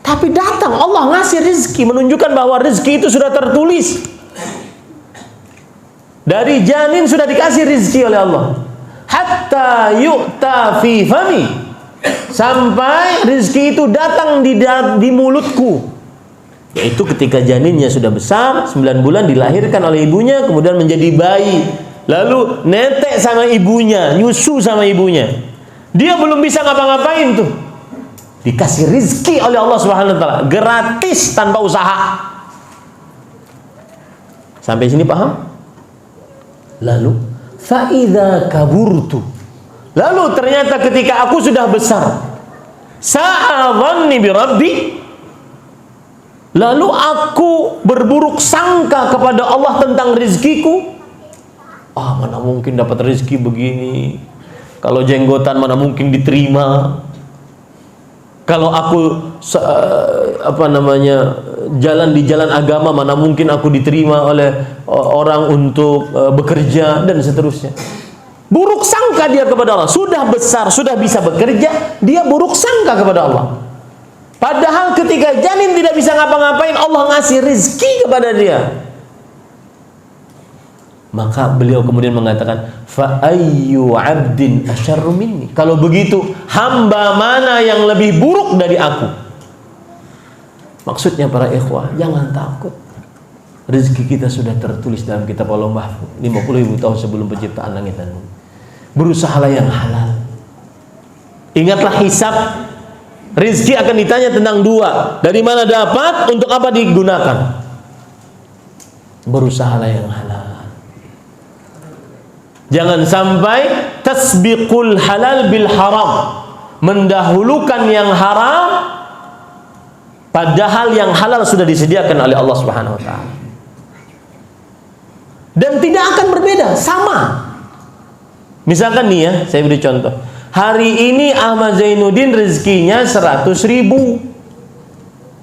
Tapi datang, Allah ngasih rizki, menunjukkan bahwa rizki itu sudah tertulis. Dari janin sudah dikasih rizki oleh Allah. Hatta yu'ta fi fami. Sampai rizki itu datang di mulutku. Yaitu ketika janinnya sudah besar, 9 bulan dilahirkan oleh ibunya, kemudian menjadi bayi. Lalu netek sama ibunya, nyusu sama ibunya. Dia belum bisa ngapa-ngapain tuh. Dikasih rizki oleh Allah Subhanahu wa ta'ala. Gratis tanpa usaha. Sampai sini paham? Lalu fa'idha kaburtu. Lalu ternyata ketika aku sudah besar, sa'adhanni bi rabbi. Lalu aku berburuk sangka kepada Allah tentang rizkiku. Mana mungkin dapat rizki begini. Kalau jenggotan mana mungkin diterima. Kalau aku jalan di jalan agama mana mungkin aku diterima oleh orang untuk bekerja dan seterusnya. Buruk sangka dia kepada Allah. Sudah besar, sudah bisa bekerja, dia buruk sangka kepada Allah. Padahal ketika janin tidak bisa ngapa-ngapain, Allah ngasih rizki kepada dia. Maka beliau kemudian mengatakan, fa ayyu 'abdin asyarru minni. Kalau begitu, hamba mana yang lebih buruk dari aku? Maksudnya para ikhwah, jangan takut. Rezeki kita sudah tertulis dalam kitab Allah Mahfuz 50.000 tahun sebelum penciptaan langit dan bumi. Berusahalah yang halal. Ingatlah hisab. Rezeki akan ditanya tentang dua. Dari mana dapat, untuk apa digunakan? Berusahalah yang halal. Jangan sampai tasbiqul halal bil haram, mendahulukan yang haram padahal yang halal sudah disediakan oleh Allah Subhanahu wa taala. Dan tidak akan berbeda, sama. Misalkan nih ya, saya beri contoh. Hari ini Ahmad Zainuddin rezekinya 100.000.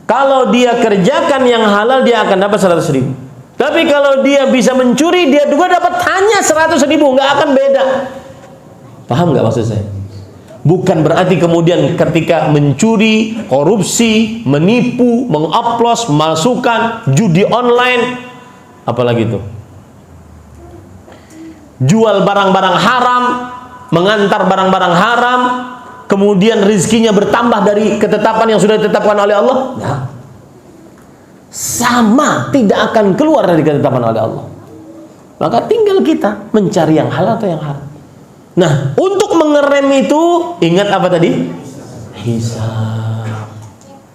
Kalau dia kerjakan yang halal, dia akan dapat 100.000. Tapi kalau dia bisa mencuri, dia juga dapat hanya 100.000, nggak akan beda. Paham nggak maksud saya? Bukan berarti kemudian ketika mencuri, korupsi, menipu, mengoplos, memasukkan judi online, apalagi itu, jual barang-barang haram, mengantar barang-barang haram, kemudian rizkinya bertambah dari ketetapan yang sudah ditetapkan oleh Allah. Nah, sama, tidak akan keluar dari ketetapan oleh Allah. Maka tinggal kita mencari yang halal atau yang haram. Nah, untuk mengerem itu, ingat apa tadi? Hisab.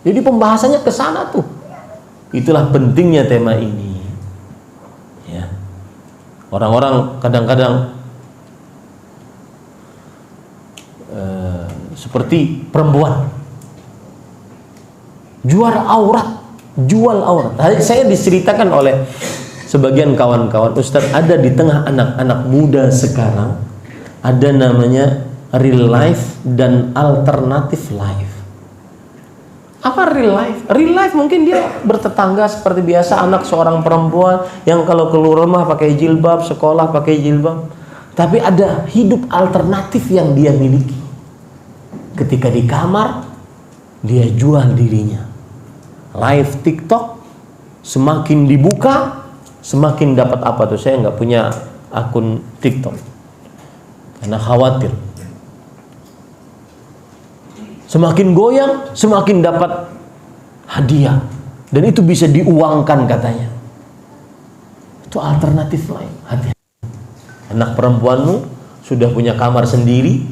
Jadi pembahasannya ke sana tuh. Itulah pentingnya tema ini. Ya. Orang-orang kadang-kadang seperti perempuan jual aurat. Saya diceritakan oleh sebagian kawan-kawan, Ustaz, ada di tengah anak-anak muda sekarang ada namanya real life dan alternative life. Apa real life? Real life mungkin dia bertetangga seperti biasa, anak seorang perempuan yang kalau keluar rumah pakai jilbab, sekolah pakai jilbab. Tapi ada hidup alternatif yang dia miliki. Ketika di kamar, dia jual dirinya. Live TikTok, semakin dibuka, semakin dapat apa tuh? Saya nggak punya akun TikTok karena khawatir. Semakin goyang, semakin dapat hadiah, dan itu bisa diuangkan katanya. Itu alternatif lain. Hati-hati. Anak perempuanmu sudah punya kamar sendiri,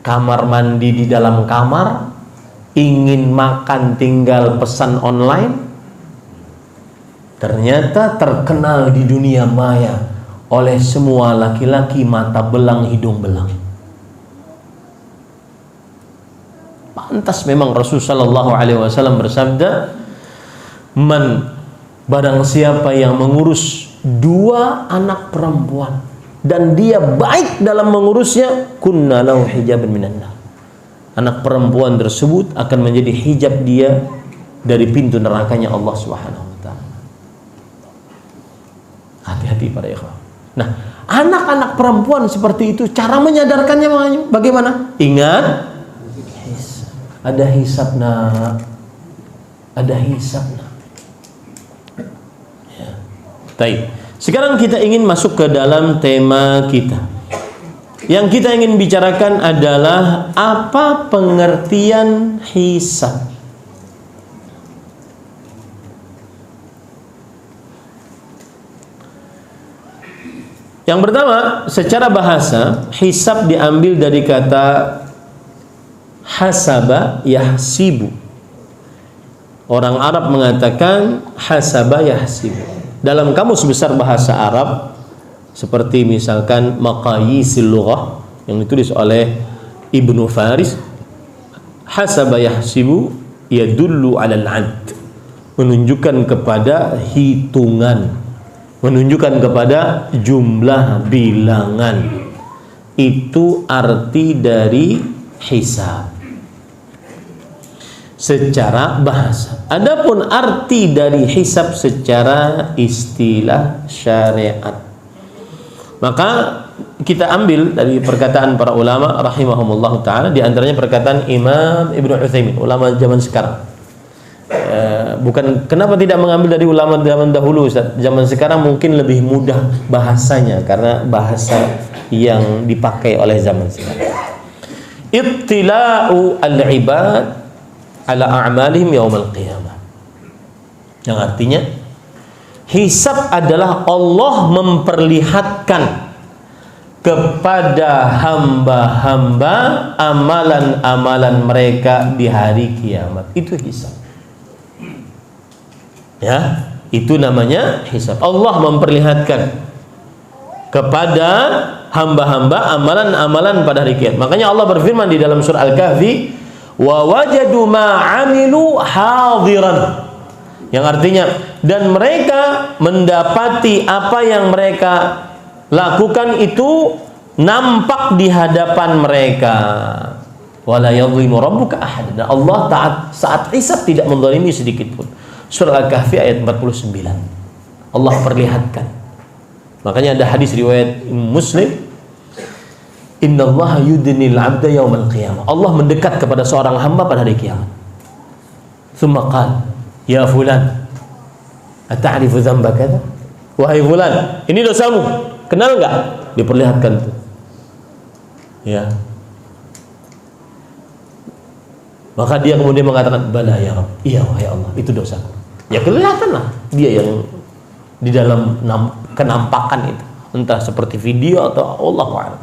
kamar mandi di dalam kamar, ingin makan tinggal pesan online, ternyata terkenal di dunia maya oleh semua laki-laki mata belang hidung belang. Pantas memang Rasulullah SAW bersabda, barang siapa yang mengurus 2 anak perempuan dan dia baik dalam mengurusnya, kunna lahu hijaban minan nar. Anak perempuan tersebut akan menjadi hijab dia dari pintu nerakanya Allah Subhanahu wa taala. Hati-hati para ikhwan. Nah, anak-anak perempuan seperti itu cara menyadarkannya bagaimana? Ingat, ada hisab nak. Ada hisab nak. Ya. Baik. Sekarang kita ingin masuk ke dalam tema kita. Yang kita ingin bicarakan adalah apa pengertian hisab. Yang pertama, secara bahasa, hisab diambil dari kata hasaba yahsibu. Orang Arab mengatakan hasaba yahsibu. Dalam kamus besar bahasa Arab, seperti misalkan Maqayisil Lughah yang ditulis oleh Ibnu Faris, hasaba yahsibu yadullu 'alal 'ad, menunjukkan kepada hitungan, menunjukkan kepada jumlah bilangan. Itu arti dari hisab secara bahasa. Adapun arti dari hisab secara istilah syariat, maka kita ambil dari perkataan para ulama rahimahumullah ta'ala, di antaranya perkataan Imam Ibnu Utsaimin, ulama zaman sekarang. Bukan kenapa tidak mengambil dari ulama zaman dahulu, Ustaz? Zaman sekarang mungkin lebih mudah bahasanya karena bahasa yang dipakai oleh zaman sekarang. Ittila'u al-ibad ala a'malihim yaumal qiyamah. Yang artinya hisab adalah Allah memperlihatkan kepada hamba-hamba amalan-amalan mereka di hari kiamat. Itu hisab. Ya, itu namanya hisab. Allah memperlihatkan kepada hamba-hamba amalan-amalan pada hari kiamat. Makanya Allah berfirman di dalam surah Al-Kahfi, wa wajadu ma 'amilu hadiran. Yang artinya, dan mereka mendapati apa yang mereka lakukan itu nampak di hadapan mereka. Wala yadhlimu rabbuka ahad. Dan Allah saat hisab tidak menzalimi sedikit pun. Surah Al-Kahfi ayat 49. Allah perlihatkan. Makanya ada hadis riwayat Muslim, innallaha yudnil 'abda yaumal qiyamah. Allah mendekat kepada seorang hamba pada hari kiamat. Tsumma qala, ya fulan, ata'rifu dzamba kadza? Wahai fulan, ini dosamu. Kenal enggak? Diperlihatkan tuh. Ya. Maka dia kemudian mengatakan, bala ya Rabb. Iya wahai Allah, itu dosaku. Ya kelihatanlah dia yang di dalam kenampakan itu. Entah seperti video atau Allah a'lam.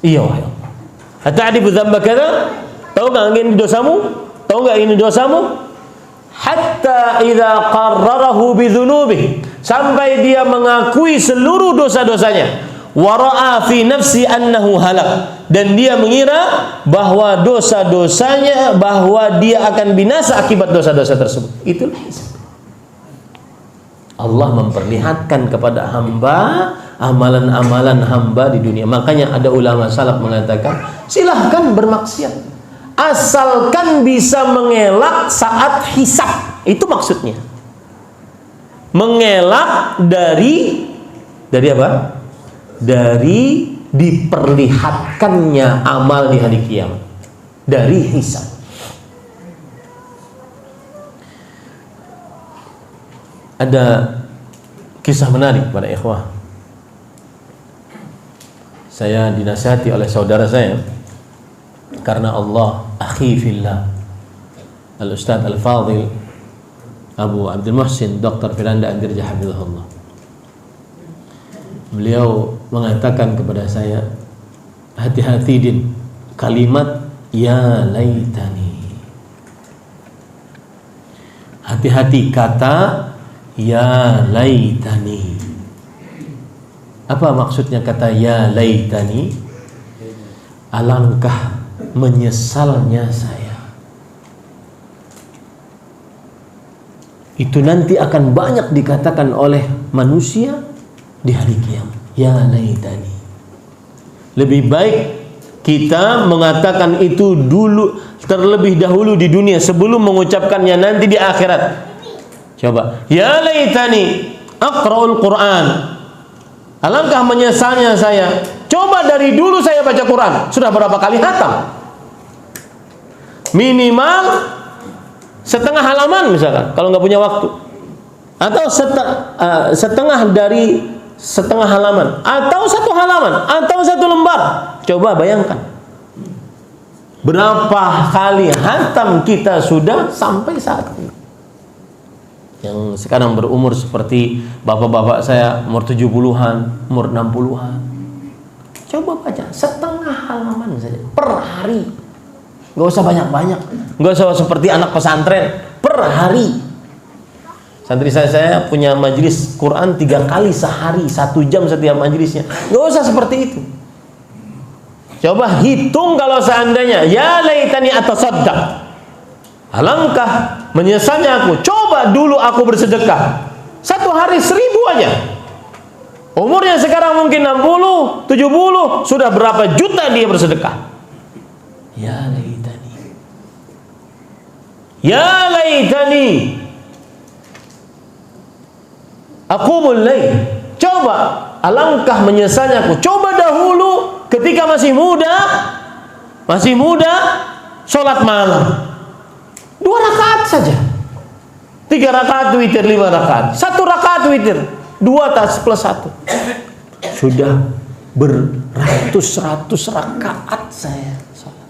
Iya wahai Allah. Ata'rifu dzamba kadza? Tahu enggak ini dosamu? Tahu enggak ini dosamu? hatta idza qarrarahu bidzunubihi, sampai dia mengakui seluruh dosa-dosanya, wa ra'a fi nafsi annahu halak, dan dia mengira bahwa dosa-dosanya, bahwa dia akan binasa akibat dosa-dosa tersebut. Itulah hisab. Allah memperlihatkan kepada hamba amalan-amalan hamba di dunia. Makanya ada ulama salaf mengatakan, silahkan bermaksiat asalkan bisa mengelak saat hisab. Itu maksudnya. Mengelak dari apa? Dari diperlihatkannya amal di hari kiamat, dari hisab. Ada kisah menarik pada ikhwah. Saya dinasihati oleh saudara saya karena Allah, akhi fillah, Al-Ustaz Al-Fadhil Abu Abdul Muhsin Dr. Firanda Andirja hafizahullah. Beliau mengatakan kepada saya, hati-hati din kalimat ya laitani. Hati-hati kata ya laitani. Apa maksudnya kata ya laitani? Alangkah menyesalnya saya. Itu nanti akan banyak dikatakan oleh manusia di hari kiamat. Ya laitani. Lebih baik kita mengatakan itu dulu, terlebih dahulu di dunia sebelum mengucapkannya nanti di akhirat. Coba, ya laitani aqra'ul Quran. Alangkah menyesalnya saya. Coba dari dulu saya baca Quran, sudah berapa kali khatam? Minimal setengah halaman misalkan, kalau nggak punya waktu. Atau setengah dari setengah halaman, atau satu halaman, atau satu lembar. Coba bayangkan berapa kali khatam kita sudah sampai saat ini. Yang sekarang berumur seperti bapak-bapak saya, umur 70-an, umur 60-an. Coba baca setengah halaman saja per hari. Nggak usah banyak-banyak, nggak usah seperti anak pesantren, per hari. Santri saya punya majelis Quran 3 kali sehari, 1 jam setiap majelisnya. Nggak usah seperti itu. Coba hitung kalau seandainya ya laitani atasaddaq, alangkah menyesalnya aku. Coba dulu aku bersedekah 1 hari 1000 aja. Umurnya sekarang mungkin 60, 70, sudah berapa juta dia bersedekah. Ya laitani, ya laitani aqumul lail. Coba, alangkah menyesalnya aku. Coba dahulu ketika masih muda, sholat malam 2 rakaat saja, 3 rakaat witir, 5 rakaat, 1 rakaat witir, 2 plus 1, sudah beratus-ratus rakaat saya sholat.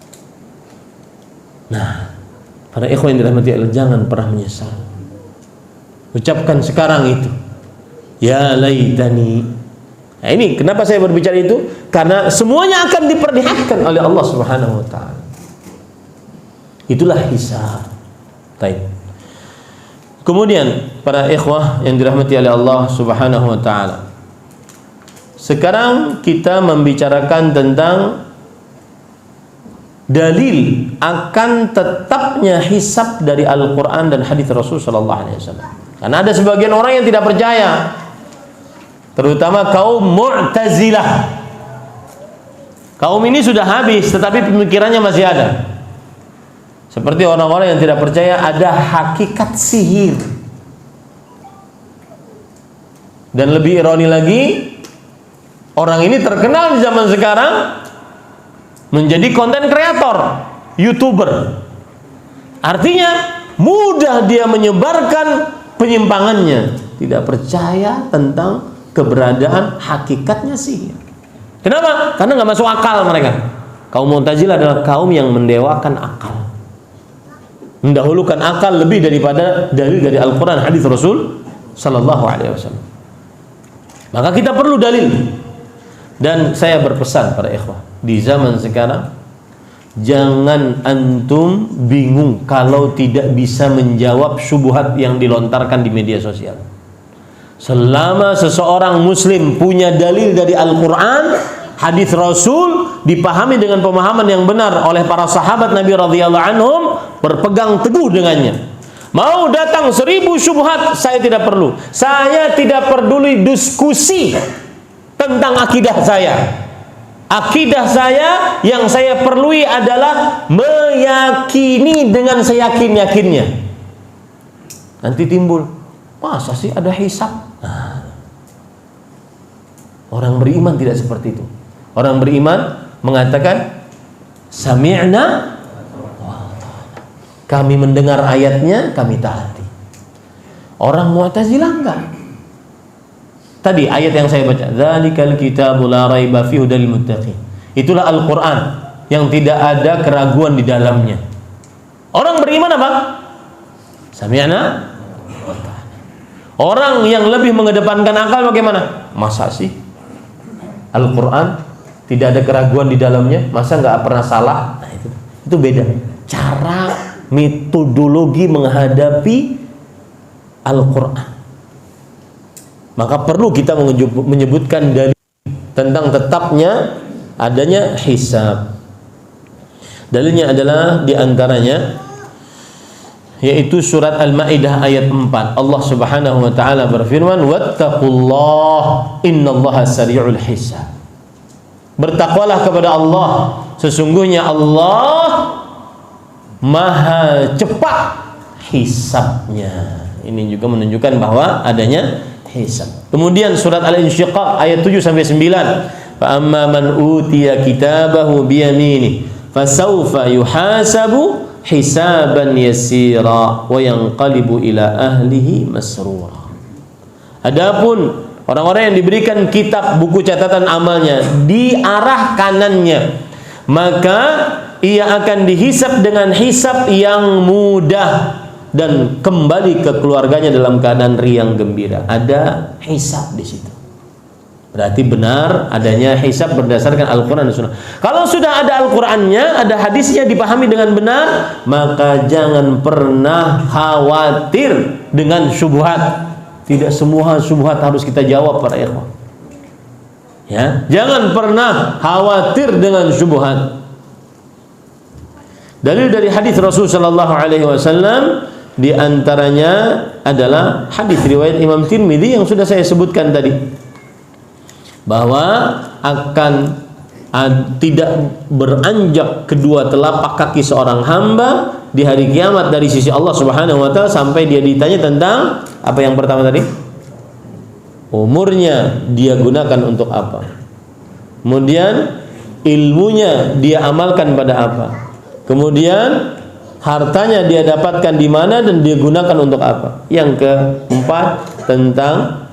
Nah, para ikhwan yang dirahmati Allah, jangan pernah menyesal. Ucapkan sekarang itu, ya laitani. Nah, ini kenapa saya berbicara itu? Karena semuanya akan diperlihatkan oleh Allah Subhanahu wa taala. Itulah hisab. Baik. Kemudian para ikhwah yang dirahmati oleh Allah Subhanahu wa taala, sekarang kita membicarakan tentang dalil akan tetapnya hisab dari Al-Qur'an dan hadis Rasul sallallahu alaihi wasallam. Karena ada sebagian orang yang tidak percaya, terutama kaum Mu'tazilah. Kaum ini sudah habis, tetapi pemikirannya masih ada. Seperti orang-orang yang tidak percaya ada hakikat sihir. Dan lebih ironi lagi, orang ini terkenal di zaman sekarang menjadi konten kreator, YouTuber. Artinya mudah dia menyebarkan penyimpangannya, tidak percaya tentang keberadaan hakikatnya sihir. Kenapa? Karena nggak masuk akal mereka. Kaum Mu'tazilah adalah kaum yang mendewakan akal, mendahulukan akal lebih daripada dalil dari Al-Quran, hadis Rasul Sallallahu Alaihi Wasallam. Maka kita perlu dalil. Dan saya berpesan pada ikhwah, di zaman sekarang Jangan antum bingung kalau tidak bisa menjawab syubhat yang dilontarkan di media sosial. Selama seseorang muslim punya dalil dari Al-Quran, hadis Rasul, dipahami dengan pemahaman yang benar oleh para sahabat Nabi radhiyallahu anhum, berpegang teguh dengannya. Mau datang 1000 syubhat, saya tidak perlu. Saya tidak peduli diskusi tentang akidah saya. Akidah saya yang saya perlui adalah meyakini dengan seyakin-yakinnya. Nanti timbul, masa sih ada hisab? Nah, orang beriman tidak seperti itu. Orang beriman mengatakan sami'na, kami mendengar ayatnya, kami taati. Orang Mu'tazilah enggak. Tadi ayat yang saya baca, dzalikal kitabu la raiba fihi hudal muttaqin. Itulah Al-Qur'an yang tidak ada keraguan di dalamnya. Orang beriman apa? Sami'na wa ta'ana. Orang yang lebih mengedepankan akal bagaimana? Masa sih Al-Qur'an tidak ada keraguan di dalamnya? Masa enggak pernah salah? Nah, itu beda. Cara metodologi menghadapi Al-Quran. Maka perlu kita menyebutkan dalil tentang tetapnya adanya hisab. Dalilnya adalah diantaranya yaitu surat Al-Maidah ayat 4. Allah Subhanahu wa taala berfirman, "Wattaqullah innallaha sari'ul hisab." Bertakwalah kepada Allah, sesungguhnya Allah Maha cepat hisabnya. Ini juga menunjukkan bahwa adanya hisab. Kemudian surat Al-Insyiqaq ayat 7 sampai 9. Fa amma man utiya kitabahu bi yaminihi fasawfa yuhasabu hisaban yasira wa yanqalibu ila ahlihi masrura. Adapun orang-orang yang diberikan kitab buku catatan amalnya di arah kanannya, maka ia akan dihisab dengan hisab yang mudah dan kembali ke keluarganya dalam keadaan riang gembira. Ada hisab di situ. Berarti benar adanya hisab berdasarkan Al-Quran dan Sunnah. Kalau sudah ada Al-Qurannya, ada hadisnya, dipahami dengan benar, maka jangan pernah khawatir dengan syubhat. Tidak semua syubhat harus kita jawab para ikhwan. Ya, jangan pernah khawatir dengan syubhat. Dalil dari hadis Rasul sallallahu alaihi wasallam di antaranya adalah hadis riwayat Imam Tirmidzi yang sudah saya sebutkan tadi, bahwa akan tidak beranjak kedua telapak kaki seorang hamba di hari kiamat dari sisi Allah Subhanahu wa taala sampai dia ditanya tentang apa yang pertama tadi? Umurnya dia gunakan untuk apa? Kemudian ilmunya dia amalkan pada apa? Kemudian hartanya dia dapatkan di mana dan dia gunakan untuk apa? Yang keempat tentang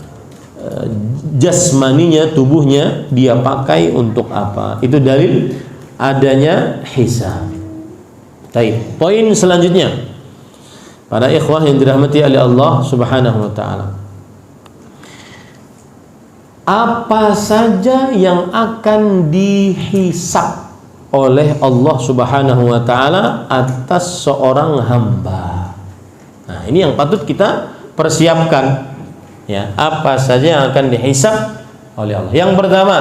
jasmaninya, tubuhnya dia pakai untuk apa? Itu dalil adanya hisab. Baik, poin selanjutnya, para ikhwah yang dirahmati oleh Allah Subhanahu wa taala. Apa saja yang akan dihisab oleh Allah Subhanahu wa taala atas seorang hamba? Nah, ini yang patut kita persiapkan. Ya, apa saja yang akan dihisab oleh Allah? Yang pertama,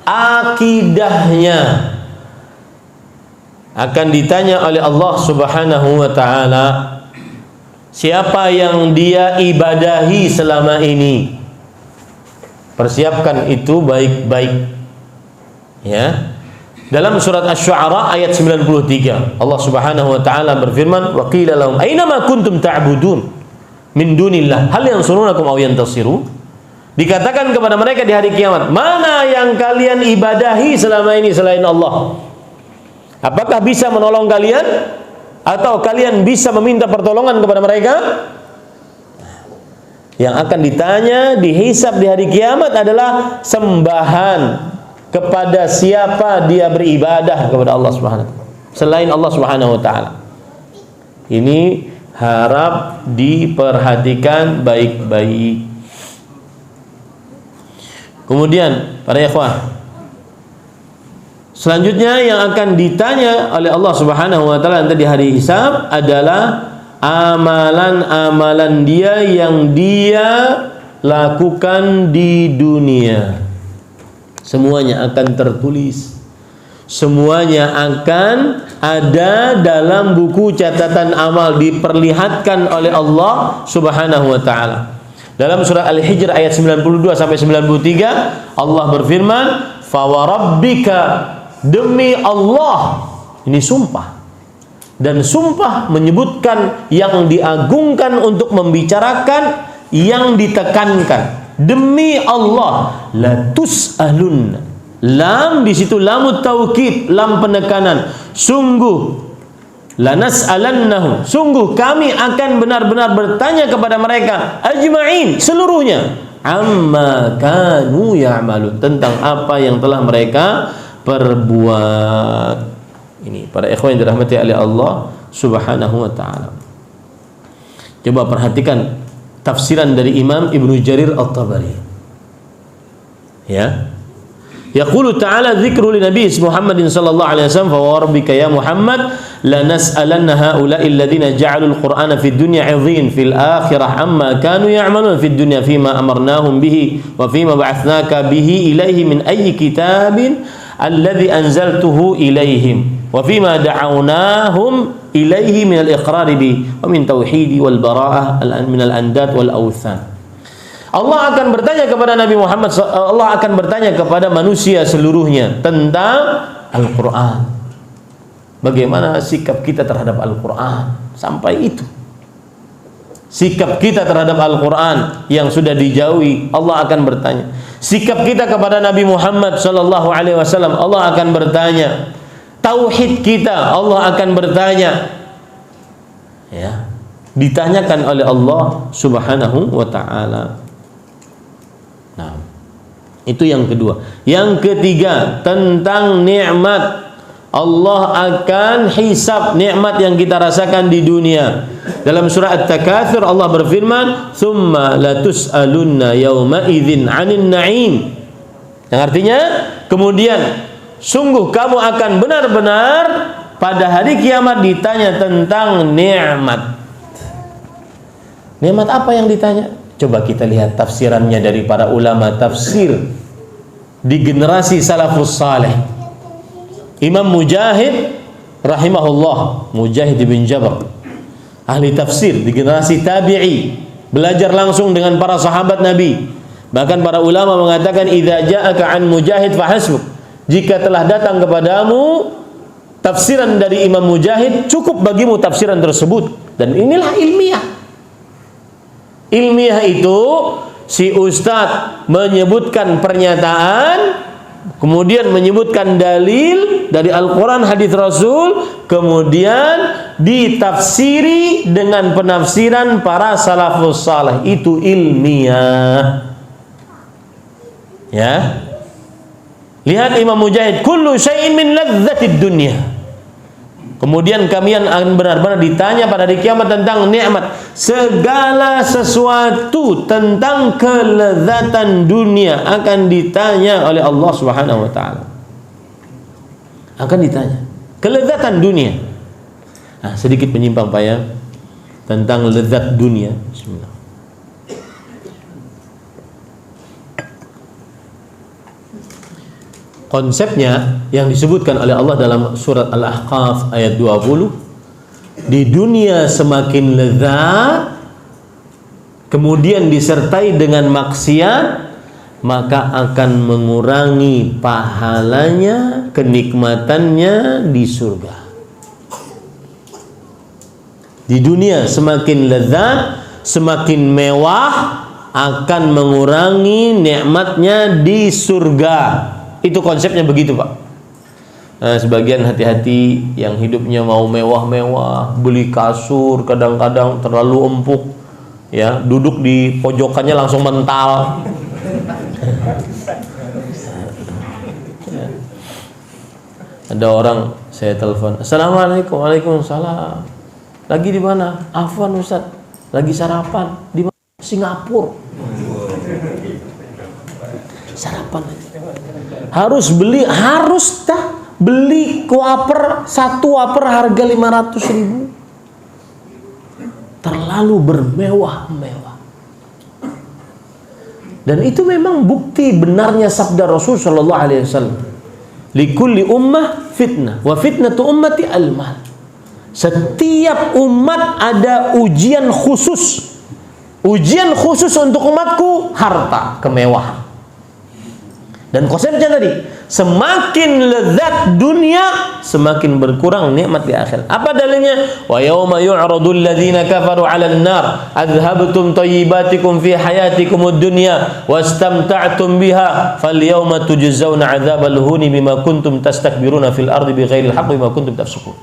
akidahnya akan ditanya oleh Allah Subhanahu wa taala. Siapa yang dia ibadahi selama ini? Persiapkan itu baik-baik. Ya. Dalam surat Asy-Syu'ara ayat 93, Allah Subhanahu wa taala berfirman, "Wa qila lahum aina ma kuntum ta'budun min dunillah hal yansurunakum aw yantasiru." Dikatakan kepada mereka di hari kiamat, mana yang kalian ibadahi selama ini selain Allah? Apakah bisa menolong kalian atau kalian bisa meminta pertolongan kepada mereka? Yang akan ditanya, dihisab di hari kiamat adalah sembahan kepada siapa dia beribadah kepada Allah Subhanahu wa taala selain Allah Subhanahu wa taala. Ini harap diperhatikan baik-baik. Kemudian para ikhwah, Selanjutnya yang akan ditanya oleh Allah Subhanahu wa taala nanti di hari hisab adalah amalan-amalan dia yang dia lakukan di dunia. Semuanya akan tertulis. Semuanya akan ada dalam buku catatan amal, diperlihatkan oleh Allah Subhanahu wa taala. Dalam surah Al-Hijr ayat 92 sampai 93 Allah berfirman, "Fa wa rabbika", demi Allah, ini sumpah. Dan sumpah menyebutkan yang diagungkan untuk membicarakan yang ditekankan. Demi Allah, la tus'alun. Lam di situ lamut taukid, lam penekanan. Sungguh, la nas'alannahum, sungguh kami akan benar-benar bertanya kepada mereka ajma'in, seluruhnya, amma kanu ya'malun, tentang apa yang telah mereka perbuat. Ini para ikhwan yang dirahmati oleh Allah Subhanahu wa taala. Coba perhatikan tafsiran dari Imam Ibnu Jarir At-Tabari. Ya. Yaqulu ta'ala dzikru li Nabi Muhammadin sallallahu alaihi wasallam, fa rabbika ya Muhammad la nas'alanna haula'i alladziina ja'alul qur'ana fid dunya 'idhin fil akhirah amma kanu ya'malun fid dunya fima amarnahum bihi wa fima ba'athnaka bihi ilaihi min ayyi kitabin alladzi anzaltuhu ilaihim wa fima da'awnahum ilaihi min al-iqrar bi wa min tauhidi wal bara'ah min al-andat wal awthan. Allah akan bertanya kepada Nabi Muhammad, Allah akan bertanya kepada manusia seluruhnya tentang Al-Quran. Bagaimana sikap kita terhadap Al-Quran? Sampai itu sikap kita terhadap Al-Quran yang sudah dijauhi, Allah akan bertanya. Sikap kita kepada Nabi Muhammad sallallahu alaihi wasallam, Allah akan bertanya. Tauhid kita, Allah akan bertanya. Ya, ditanyakan oleh Allah Subhanahu wa taala. Nah, itu yang kedua. Yang ketiga, tentang nikmat. Allah akan hisab nikmat yang kita rasakan di dunia. Dalam surah At-Takatsur Allah berfirman, "Tsumma latus'alunna yauma idzin 'anil na'im." Yang artinya, kemudian sungguh kamu akan benar-benar pada hari kiamat ditanya tentang nikmat. Nikmat apa yang ditanya? Coba kita lihat tafsirannya dari para ulama tafsir di generasi salafus saleh. Imam Mujahid rahimahullah, Mujahid bin Jabr, ahli tafsir di generasi tabi'i, belajar langsung dengan para sahabat Nabi. Bahkan para ulama mengatakan, idza ja'aka an Mujahid fahasbuk, jika telah datang kepadamu tafsiran dari Imam Mujahid, cukup bagimu tafsiran tersebut. Dan inilah ilmiah. Ilmiah itu si ustadz menyebutkan pernyataan, kemudian menyebutkan dalil dari Al-Quran, hadis Rasul, kemudian ditafsiri dengan penafsiran para salafus saleh. Itu ilmiah. Ya. Lihat Imam Mujahid, kullu syai'in min ladzatid dunya. Kemudian kalian akan benar-benar ditanya pada hari kiamat tentang nikmat. Segala sesuatu tentang kelezatan dunia akan ditanya oleh Allah Subhanahu wa taala. Akan ditanya kelezatan dunia. Nah, sedikit menyimpang Pak ya tentang lezat dunia. Bismillah. Konsepnya yang disebutkan oleh Allah dalam surat Al-Ahqaf ayat 20, di dunia semakin lezat kemudian disertai dengan maksiat, maka akan mengurangi pahalanya, kenikmatannya di surga. Di dunia semakin lezat, semakin mewah, akan mengurangi nikmatnya di surga. Itu konsepnya begitu Pak. Nah, sebagian hati-hati yang hidupnya mau mewah-mewah, beli kasur kadang-kadang terlalu empuk, ya, duduk di pojokannya langsung mental. Ada orang saya telepon, Assalamualaikum, waalaikumsalam. Lagi di mana? Afwan Ustaz, lagi sarapan di mana? Singapura. Sarapan aja. Harus beli, harus dah beli wafer, satu wafer harga 500.000. Terlalu bermewah-mewah. Dan itu memang bukti benarnya sabda Rasul sallallahu alaihi wasallam. Likulli ummah fitnah wa fitnatu ummati al-mal. Setiap umat ada ujian khusus. Ujian khusus untuk umatku harta, kemewahan. Dan konsepnya tadi, semakin lezat dunia, semakin berkurang nikmat di akhirat. Apa dalilnya? Wa yauma yu'radul ladzina kafaru 'alan nar adhabtum thayyibatikum fi hayatikumud dunya wastamta'tum biha falyawma tujzauna 'adzabal huni bima kuntum tastakbiruna fil ardi bighairil haqqi bima kuntum tafsukun.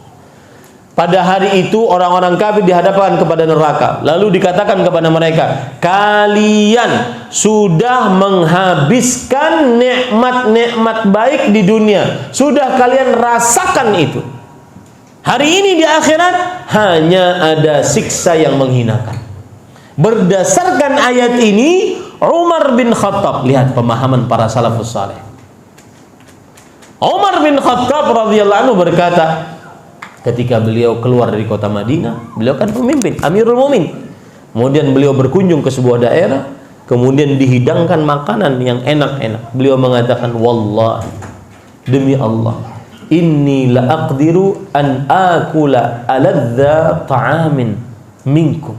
Pada hari itu orang-orang kafir dihadapkan kepada neraka. Lalu dikatakan kepada mereka, kalian sudah menghabiskan nikmat-nikmat baik di dunia. Sudah kalian rasakan itu. Hari ini di akhirat hanya ada siksa yang menghinakan. Berdasarkan ayat ini, Umar bin Khattab, lihat pemahaman para salafus saleh. Umar bin Khattab radhiyallahu anhu berkata, ketika beliau keluar dari kota Madinah, beliau kan pemimpin, Amirul Mukminin. Kemudian beliau berkunjung ke sebuah daerah, kemudian dihidangkan makanan yang enak-enak. Beliau mengatakan, wallahi, demi Allah, inni la aqdiru an akula aladza ta'amin minkum.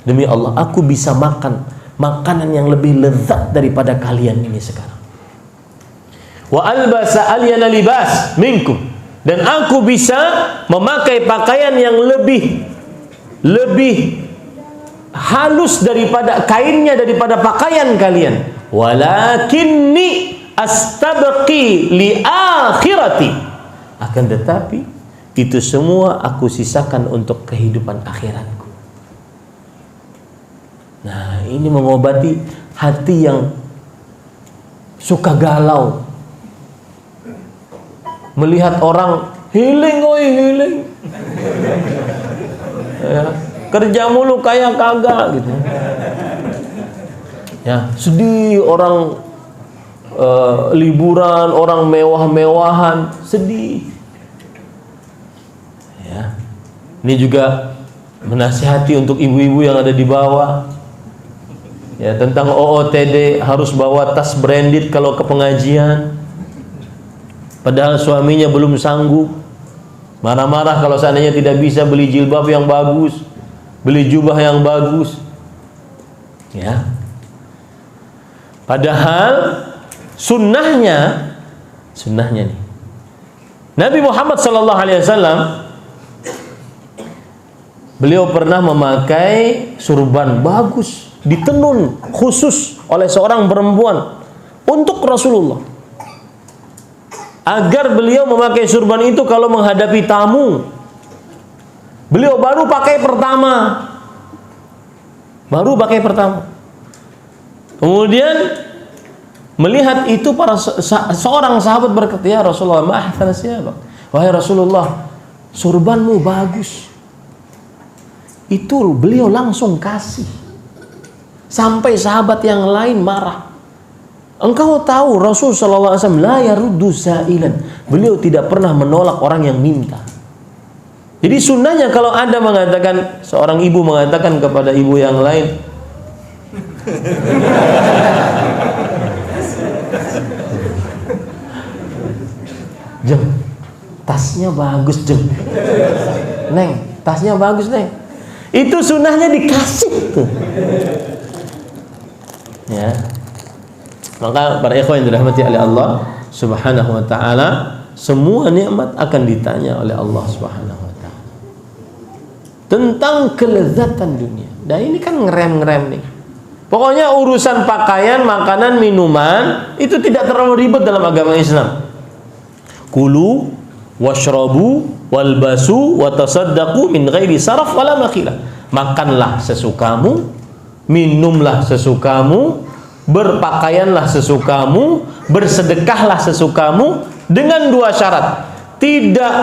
Demi Allah, aku bisa makan makanan yang lebih lezat daripada kalian ini sekarang. Wa albasa alyana libas minkum. Dan aku bisa memakai pakaian yang lebih halus daripada kainnya, daripada pakaian kalian. Walakinni astabqi li akhirati. Akan tetapi itu semua aku sisakan untuk kehidupan akhiratku. Nah, ini mengobati hati yang suka galau. Melihat orang healing, ya, kerja mulu kayak kagak gitu. Ya, sedih orang liburan, orang mewah-mewahan, sedih. Ya. Ini juga menasihati untuk ibu-ibu yang ada di bawah. Ya, tentang OOTD, harus bawa tas branded kalau ke pengajian. Padahal suaminya belum sanggup. Marah-marah kalau seandainya tidak bisa beli jilbab yang bagus, beli jubah yang bagus. Ya. Padahal sunnahnya nih. Nabi Muhammad SAW, beliau pernah memakai surban bagus, ditenun khusus oleh seorang perempuan untuk Rasulullah. Agar beliau memakai surban itu kalau menghadapi tamu. Beliau baru pakai pertama. Kemudian melihat itu seorang sahabat berkata, ya Rasulullah, ma'ahsana siyabak. Wahai Rasulullah, surbanmu bagus. Itu beliau langsung kasih. Sampai sahabat yang lain marah. Engkau tahu Rasul sallallahu alaihi wasallam la yaruddu sa'ilan. Beliau tidak pernah menolak orang yang minta. Jadi sunnahnya kalau Anda mengatakan, seorang ibu mengatakan kepada ibu yang lain, Jeng, tasnya bagus Jeng. Neng, tasnya bagus Neng. Itu sunnahnya dikasih tuh. Ya. Maka para ikhwan yang dirahmati oleh Allah Subhanahu wa taala, semua nikmat akan ditanya oleh Allah Subhanahu wa taala tentang kelezatan dunia. Dan ini kan ngerem nih. Pokoknya urusan pakaian, makanan, minuman itu tidak terlalu ribet dalam agama Islam. Kulu washrabu walbasu watasaddaqu min ghairi saraf wala makhilah. Makanlah sesukamu, minumlah sesukamu, berpakaianlah sesukamu, bersedekahlah sesukamu, dengan dua syarat: tidak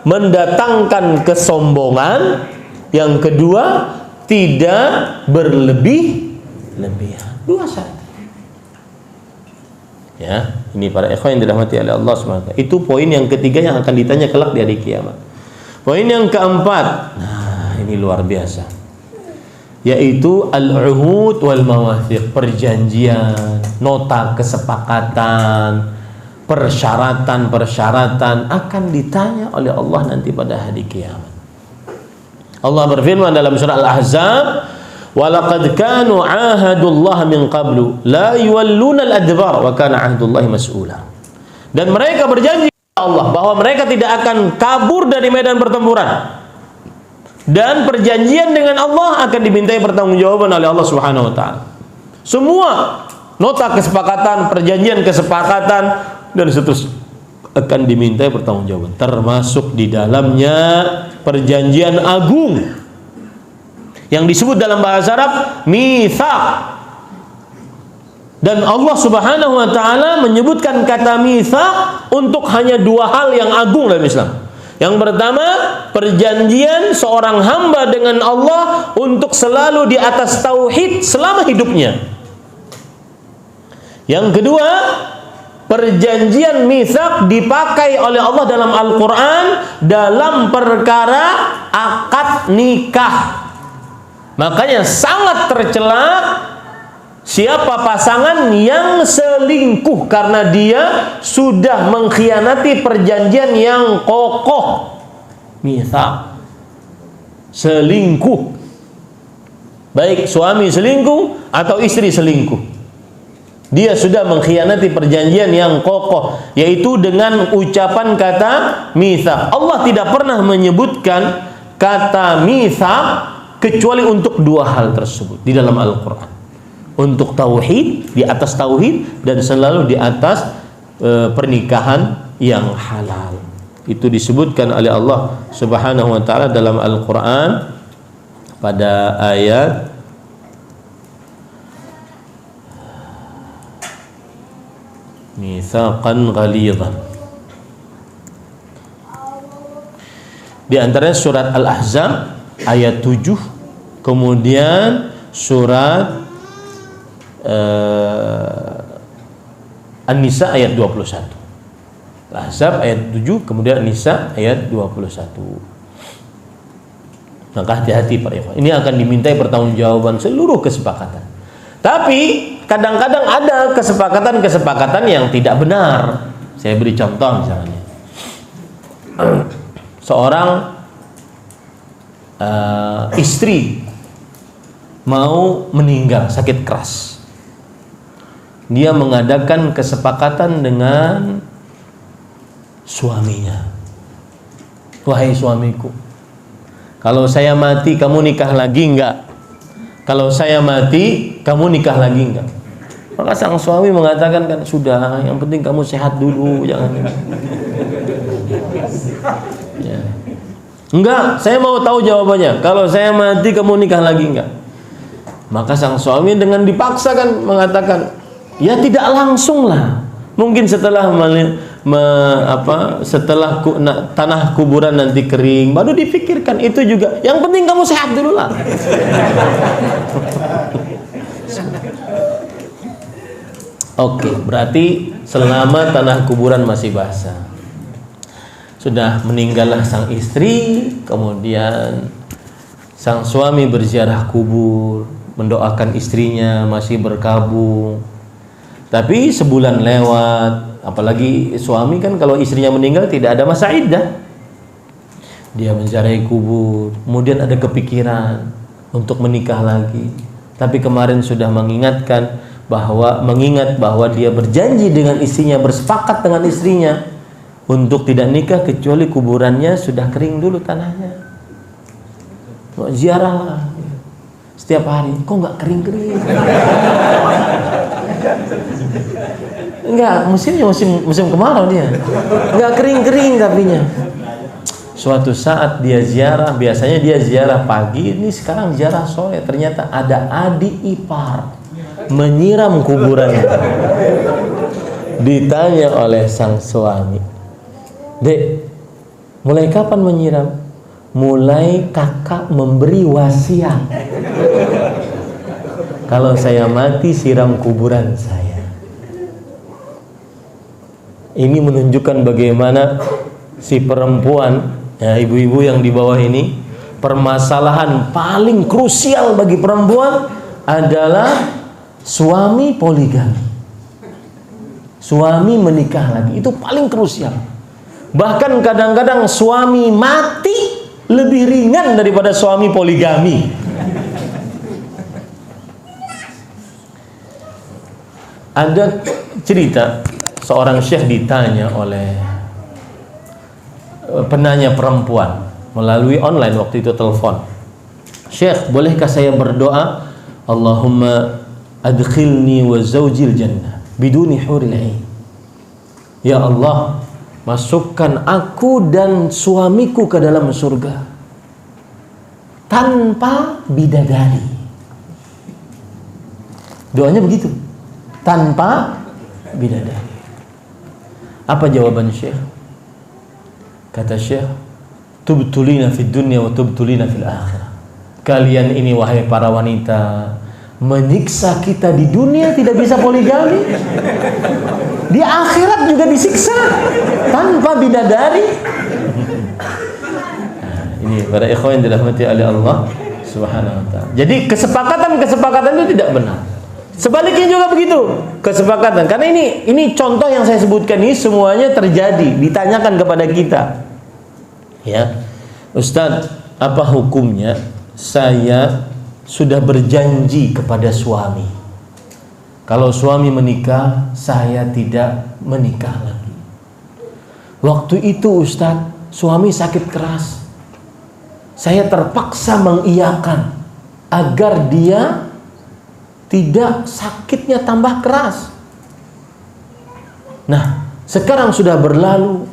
mendatangkan kesombongan, yang kedua tidak berlebih-lebihan. Dua syarat. Ya, ini para ikhwan yang dirahmati oleh Allah SWT. Itu poin yang ketiga yang akan ditanya kelak di hari kiamat. Poin yang keempat, nah ini luar biasa, yaitu al-uhud wal mawathiq, perjanjian, nota kesepakatan, persyaratan akan ditanya oleh Allah nanti pada hari kiamat. Allah berfirman dalam surah Al-Ahzab, walaqad kanu ahadullah min qablu la yuwalluna al-adbar wa kana ahdullahi mas'ula. Dan mereka berjanji Allah bahwa mereka tidak akan kabur dari medan pertempuran, dan perjanjian dengan Allah akan dimintai pertanggungjawaban oleh Allah Subhanahu wa taala. Semua nota kesepakatan, perjanjian kesepakatan dan seterusnya akan dimintai pertanggungjawaban, termasuk di dalamnya perjanjian agung yang disebut dalam bahasa Arab mitsaq. Dan Allah Subhanahu wa taala menyebutkan kata mitsaq untuk hanya dua hal yang agung dalam Islam. Yang pertama, perjanjian seorang hamba dengan Allah untuk selalu di atas tauhid selama hidupnya. Yang kedua, perjanjian mitsaq dipakai oleh Allah dalam Al-Quran dalam perkara akad nikah. Makanya sangat tercela siapa pasangan yang selingkuh karena dia sudah mengkhianati perjanjian yang kokoh. Mitsaq, selingkuh, baik suami selingkuh atau istri selingkuh, dia sudah mengkhianati perjanjian yang kokoh, yaitu dengan ucapan kata mitsaq. Allah tidak pernah menyebutkan kata mitsaq kecuali untuk dua hal tersebut di dalam Al-Quran. Untuk tauhid, di atas tauhid, dan selalu di atas pernikahan yang halal. Itu disebutkan oleh Allah Subhanahu wa taala dalam Al-Quran pada ayat mitsaqan ghalidhan. Di antaranya surat Al-Ahzab ayat 7, kemudian surat An-Nisa ayat 21. Al-Ahzab ayat 7, kemudian An-Nisa ayat 21. Maka hati-hati para ikhwan. Ini akan dimintai pertanggungjawaban seluruh kesepakatan. Tapi kadang-kadang ada kesepakatan-kesepakatan yang tidak benar. Saya beri contoh misalnya. Seorang istri mau meninggal sakit keras. Dia mengadakan kesepakatan dengan suaminya. Wahai suamiku, kalau saya mati kamu nikah lagi enggak? Kalau saya mati kamu nikah lagi enggak? Maka sang suami mengatakan, kan sudah, yang penting kamu sehat dulu, jangan. Ya. Enggak, saya mau tahu jawabannya. Kalau saya mati kamu nikah lagi enggak? Maka sang suami dengan dipaksa kan mengatakan, ya tidak langsung lah. Mungkin setelah setelah tanah kuburan nanti kering, baru dipikirkan itu juga. Yang penting kamu sehat dulu lah. Oke, berarti selama tanah kuburan masih basah, sudah meninggallah sang istri, kemudian sang suami berziarah kubur, mendoakan istrinya masih berkabung. Tapi sebulan lewat, apalagi suami kan kalau istrinya meninggal tidak ada masa iddah. Dia menziarahi kubur, kemudian ada kepikiran untuk menikah lagi. Tapi kemarin sudah mengingat bahwa dia berjanji dengan istrinya, bersepakat dengan istrinya untuk tidak nikah kecuali kuburannya sudah kering dulu tanahnya. Ziarahlah setiap hari. Kok nggak kering-kering? Enggak, musim kemarau dia. Enggak kering-kering tapinya. Suatu saat dia ziarah, biasanya dia ziarah pagi, ini sekarang ziarah sore. Ternyata ada adik ipar menyiram kuburannya. Ditanya oleh sang suami, "Dek, mulai kapan menyiram?" "Mulai kakak memberi wasiat. Kalau saya mati siram kuburan saya." Ini menunjukkan bagaimana si perempuan, ya, ibu-ibu yang di bawah ini, permasalahan paling krusial bagi perempuan adalah suami poligami, suami menikah lagi. Itu paling krusial. Bahkan kadang-kadang suami mati lebih ringan daripada suami poligami. Ada cerita seorang syekh ditanya oleh penanya perempuan melalui online, waktu itu telepon. Syekh, bolehkah saya berdoa, Allahumma adkhilni wa zawjil jannah biduni huril ain. Ya Allah, masukkan aku dan suamiku ke dalam surga tanpa bidadari. Doanya begitu, tanpa bidadari. Apa jawaban Syekh? Kata Syekh, tubtulina fid dunya wa tubtulina fil akhirah. Kalian ini wahai para wanita, menyiksa kita di dunia tidak bisa poligami, di akhirat juga disiksa tanpa bidadari. Ini para ikhwan yang dirahmati oleh Allah Subhanahu wa taala. Jadi kesepakatan itu tidak benar. Sebaliknya juga begitu, kesepakatan. Karena ini contoh yang saya sebutkan ini semuanya terjadi, ditanyakan kepada kita. Ya, Ustaz, apa hukumnya saya sudah berjanji kepada suami, kalau suami menikah, saya tidak menikah lagi. Waktu itu Ustaz, suami sakit keras, saya terpaksa mengiyakan agar dia tidak sakitnya tambah keras. Nah, sekarang sudah berlalu,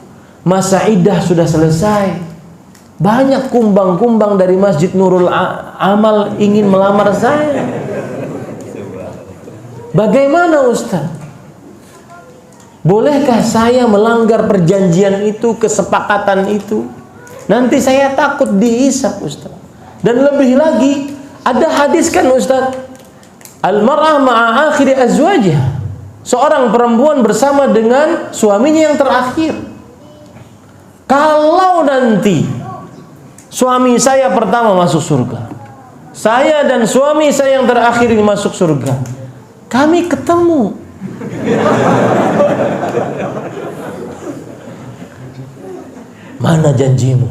masa iddah sudah selesai. Banyak kumbang-kumbang dari Masjid Nurul Amal ingin melamar saya. Bagaimana Ustaz? Bolehkah saya melanggar perjanjian itu, kesepakatan itu? Nanti saya takut dihisab Ustaz. Dan lebih lagi, ada hadis kan Ustaz, al-mar'ah ma'a akhiri azwajah. Seorang perempuan bersama dengan suaminya yang terakhir. Kalau nanti suami saya pertama masuk surga, saya dan suami saya yang terakhir ini masuk surga, kami ketemu, mana janjimu?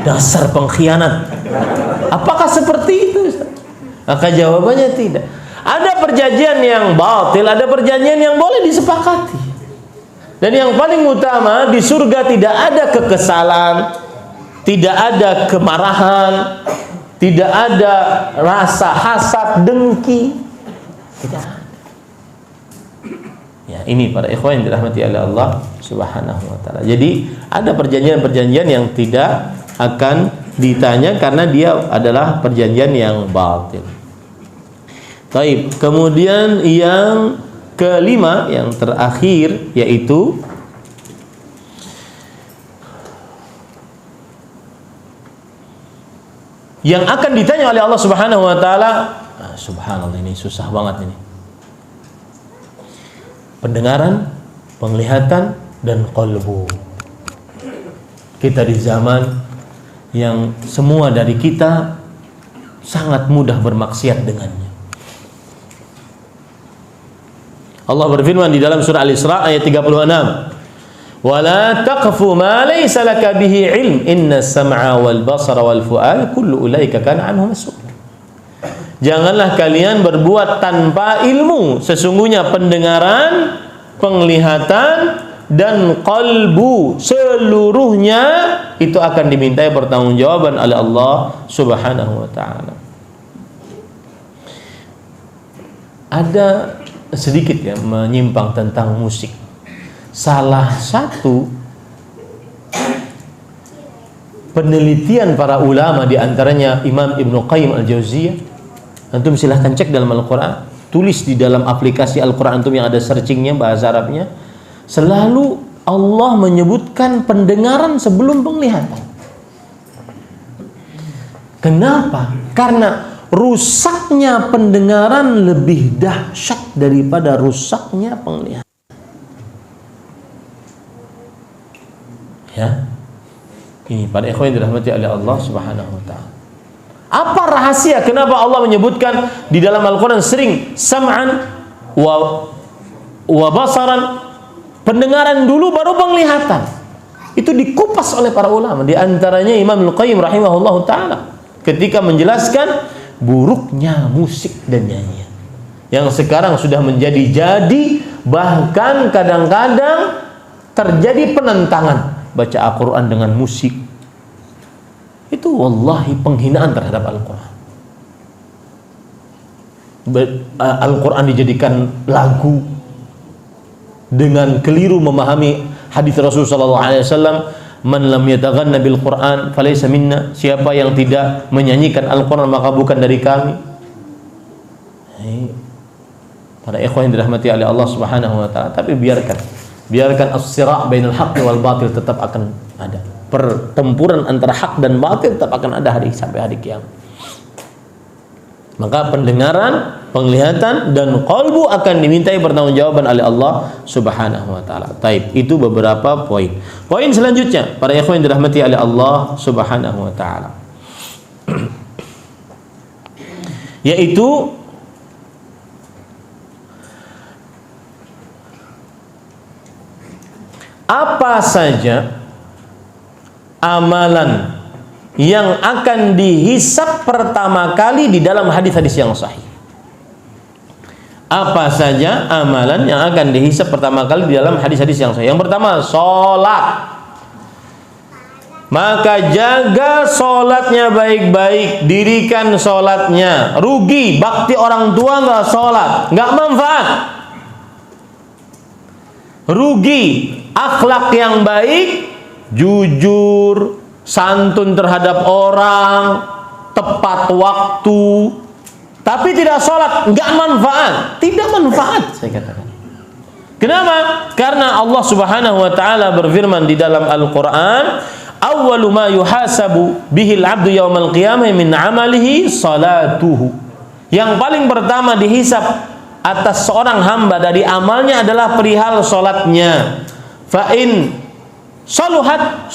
Dasar pengkhianat. Apakah seperti itu Ustaz? Maka jawabannya tidak. Ada perjanjian yang batil, ada perjanjian yang boleh disepakati. Dan yang paling utama, di surga tidak ada kekesalan, tidak ada kemarahan, tidak ada rasa hasad, dengki. Tidak ada. Ya, ini para ikhwan yang dirahmati oleh Allah Subhanahu wa taala. Jadi, ada perjanjian-perjanjian yang tidak akan ditanya karena dia adalah perjanjian yang batil. Baik, kemudian yang kelima, yang terakhir, yaitu yang akan ditanya oleh Allah Subhanahu wa taala. Subhanallah, ini susah banget ini. Pendengaran, penglihatan, dan qalbu. Kita di zaman yang semua dari kita sangat mudah bermaksiat dengannya. Allah berfirman di dalam surah Al-Isra ayat 36, "Wala taqfu ma laysa laka bihi ilm, inna as-sam'a wal basara wal fu'ada kullu ulaika kana anhu mas'ul." Janganlah kalian berbuat tanpa ilmu, sesungguhnya pendengaran, penglihatan, dan qalbu seluruhnya itu akan dimintai pertanggungjawaban oleh Allah Subhanahu wa taala. Ada sedikit ya menyimpang tentang musik. Salah satu penelitian para ulama, di antaranya Imam Ibnu Qayyim Al-Jauziyah, antum silahkan cek dalam Al-Quran, tulis di dalam aplikasi Al-Quran antum yang ada searchingnya bahasa Arabnya, selalu Allah menyebutkan pendengaran sebelum penglihatan. Kenapa? Karena rusaknya pendengaran lebih dahsyat daripada rusaknya penglihatan. Ya. Ini pada ikhwan yang dirahmati oleh Allah Subhanahu wa taala. Apa rahasia kenapa Allah menyebutkan di dalam Al-Qur'an sering sam'an wa basaran, pendengaran dulu baru penglihatan. Itu dikupas oleh para ulama, di antaranya Imam Al-Qayyim rahimahullahu taala ketika menjelaskan buruknya musik dan nyanyian yang sekarang sudah menjadi bahkan kadang-kadang terjadi penentangan baca Al-Quran dengan musik. Itu wallahi penghinaan terhadap Al-Quran. Al-Quran dijadikan lagu dengan keliru memahami hadis Rasulullah SAW, man lam yataghanna bil Quran falaysa minna, siapa yang tidak menyanyikan Al-Quran maka bukan dari kami. Para ikhwan yang dirahmati oleh Allah Subhanahu wa taala, tapi biarkan as-sira' bainal haqqi wal batil tetap akan ada. Pertempuran antara hak dan batil tetap akan ada sampai hari kiamat. Maka pendengaran, penglihatan dan qalbu akan dimintai pertanggungjawaban oleh Allah Subhanahu wa taala. Taib, itu beberapa poin. Poin selanjutnya, para ikhwan yang dirahmati oleh Allah Subhanahu wa taala, yaitu apa saja amalan yang akan dihisab pertama kali di dalam hadis-hadis yang sahih. Apa saja amalan yang akan dihisab pertama kali di dalam hadis-hadis yang sahih. Yang pertama, sholat. Maka jaga sholatnya baik-baik, dirikan sholatnya. Rugi bakti orang tua nggak sholat, nggak manfaat. Rugi akhlak yang baik, jujur, santun terhadap orang, tepat waktu, tapi tidak sholat, nggak manfaat, tidak manfaat, saya katakan. Kenapa? Karena Allah Subhanahu wa taala berfirman di dalam Al-Qur'an, awwalu ma yuhasabu bihil 'abdu yaumal qiyamah min 'amalihi salatuhu. Yang paling pertama dihisab atas seorang hamba dari amalnya adalah perihal sholatnya. Fa'in saluhat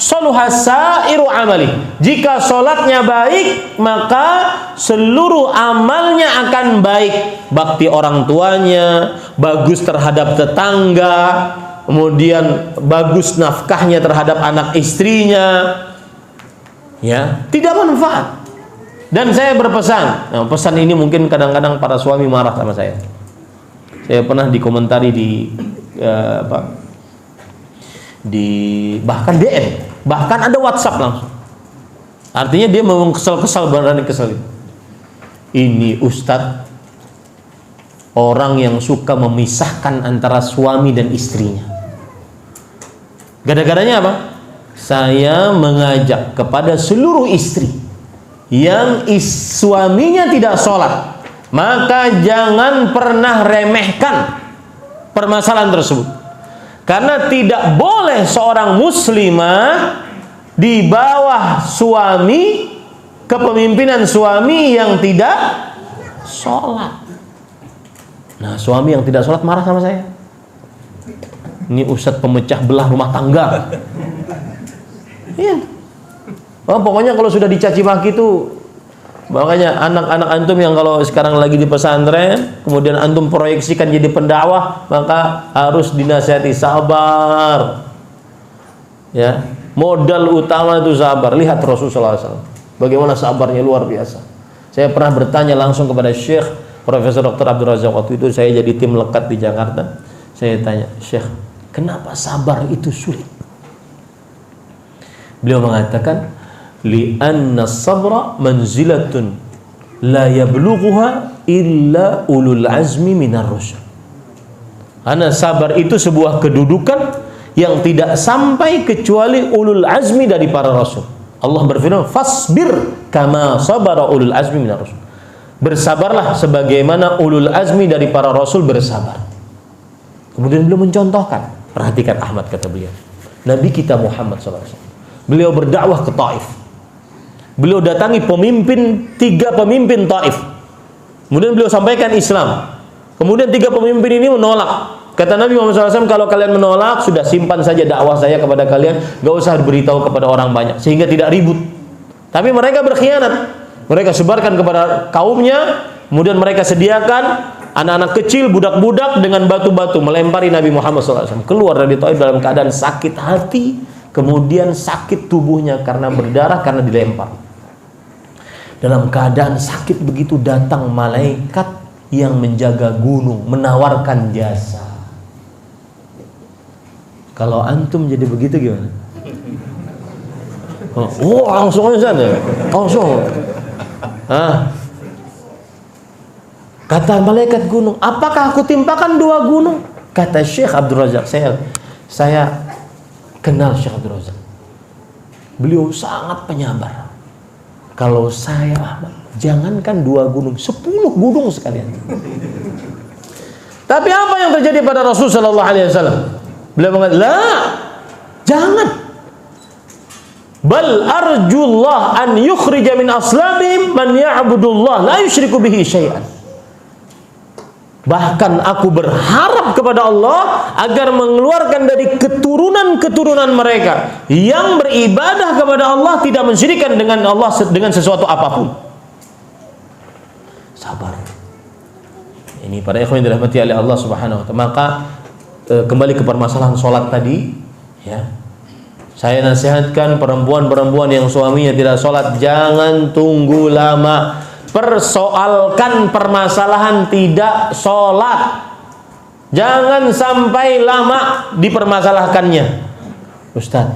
sairu amali. Jika sholatnya baik, maka seluruh amalnya akan baik. Bakti orang tuanya, bagus terhadap tetangga, kemudian bagus nafkahnya terhadap anak istrinya, ya, tidak manfaat. Dan saya berpesan, nah, pesan ini mungkin kadang-kadang para suami marah sama saya. Saya pernah dikomentari bahkan DM, bahkan ada WhatsApp langsung. Artinya dia memang kesal-kesal, beneran kesal. Ini Ustadz orang yang suka memisahkan antara suami dan istrinya. Gara-garanya apa? Saya mengajak kepada seluruh istri yang suaminya tidak sholat, maka jangan pernah remehkan permasalahan tersebut. Karena tidak boleh seorang muslimah di bawah suami, kepemimpinan suami yang tidak sholat. Nah, suami yang tidak sholat marah sama saya. Ini ustadz pemecah belah rumah tangga. Iya. Oh, pokoknya kalau sudah dicaci maki itu, makanya anak-anak antum yang kalau sekarang lagi di pesantren, kemudian antum proyeksikan jadi pendakwah, maka harus dinasihati sabar. Ya, modal utama itu sabar. Lihat Rasulullah SAW, bagaimana sabarnya luar biasa. Saya pernah bertanya langsung kepada Syekh Profesor Dr. Abdul Razak, waktu itu saya jadi tim lekat di Jakarta. Saya tanya, Syekh, kenapa sabar itu sulit? Beliau mengatakan, li'anna sabra manzilatun la yablughuha illa ulul azmi minar rusul. Karena sabar itu sebuah kedudukan yang tidak sampai kecuali ulul azmi dari para rasul. Allah berfirman, fasbir kama sabara ulul azmi minar rusul. Bersabarlah sebagaimana ulul azmi dari para rasul bersabar. Kemudian beliau mencontohkan, perhatikan Ahmad, kata beliau, Nabi kita Muhammad SAW, beliau berdakwah ke Taif. Beliau datangi tiga pemimpin Taif. Kemudian beliau sampaikan Islam. Kemudian tiga pemimpin ini menolak. Kata Nabi Muhammad SAW, kalau kalian menolak, sudah simpan saja dakwah saya kepada kalian, gak usah beritahu kepada orang banyak, sehingga tidak ribut. Tapi mereka berkhianat, mereka sebarkan kepada kaumnya, kemudian mereka sediakan anak-anak kecil, budak-budak dengan batu-batu melempari Nabi Muhammad SAW. Keluar dari Taif dalam keadaan sakit hati, kemudian sakit tubuhnya karena berdarah, karena dilempar. Dalam keadaan sakit begitu datang malaikat yang menjaga gunung, menawarkan jasa. Kalau antum jadi begitu gimana? Oh, langsung aja sana. Langsung. Kata malaikat gunung, apakah aku timpakan 2 gunung? Kata Syekh Abdul Razak, saya kenal Syekh Abdul Razak. Beliau sangat penyabar. Kalau saya, jangankan 2 gunung, 10 gunung sekalian. Tapi apa yang terjadi pada Rasul sallallahu alaihi wasallam? Beliau mengatakan, "La, jangan. Bal arjullah an yukhrija min aslabihim man ya'budullah la yusyriku bihi syai'an." Bahkan aku berharap kepada Allah agar mengeluarkan dari keturunan-keturunan mereka yang beribadah kepada Allah, tidak mensyirikkan dengan Allah dengan sesuatu apapun. Sabar. Ini para ikhwan yang dirahmati oleh Allah Subhanahu wa taala. Maka kembali ke permasalahan sholat tadi, ya. Saya nasihatkan perempuan-perempuan yang suaminya tidak sholat, jangan tunggu lama. Persoalkan permasalahan tidak sholat. Jangan sampai lama dipermasalahkannya. Ustaz,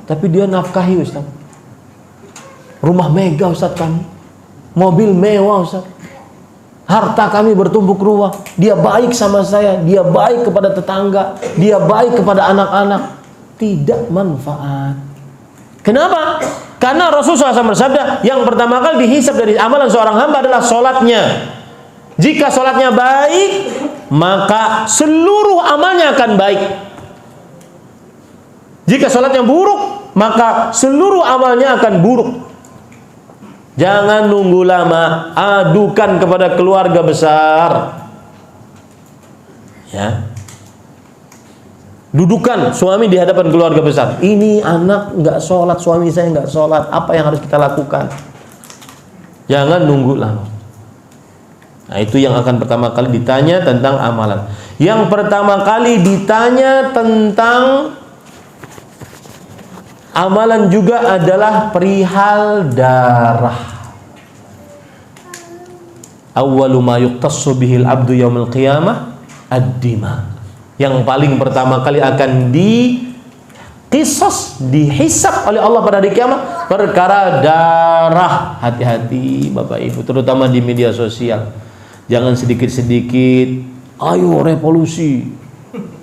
tapi dia nafkahi Ustaz. Rumah mega Ustaz kami, mobil mewah Ustaz, harta kami bertumpuk ruah. Dia baik sama saya, dia baik kepada tetangga, dia baik kepada anak-anak. Tidak manfaat. Kenapa? Karena Rasulullah SAW bersabda, yang pertama kali dihisab dari amalan seorang hamba adalah sholatnya. Jika sholatnya baik, maka seluruh amalnya akan baik. Jika sholatnya buruk, maka seluruh amalnya akan buruk. Jangan nunggu lama, adukan kepada keluarga besar. Ya. Dudukan suami di hadapan keluarga besar. Ini anak nggak sholat, suami saya nggak sholat. Apa yang harus kita lakukan? Jangan nunggu lama. Nah, itu yang akan pertama kali ditanya tentang amalan. Yang pertama kali ditanya tentang amalan juga adalah perihal darah. Awwalu ma yuqtassu bihil abdu yaumil qiyamah ad-dima. Yang paling pertama kali akan diqisas, dihisab oleh Allah pada hari kiamat, perkara darah. Hati-hati Bapak Ibu, terutama di media sosial. Jangan sedikit-sedikit, ayo revolusi,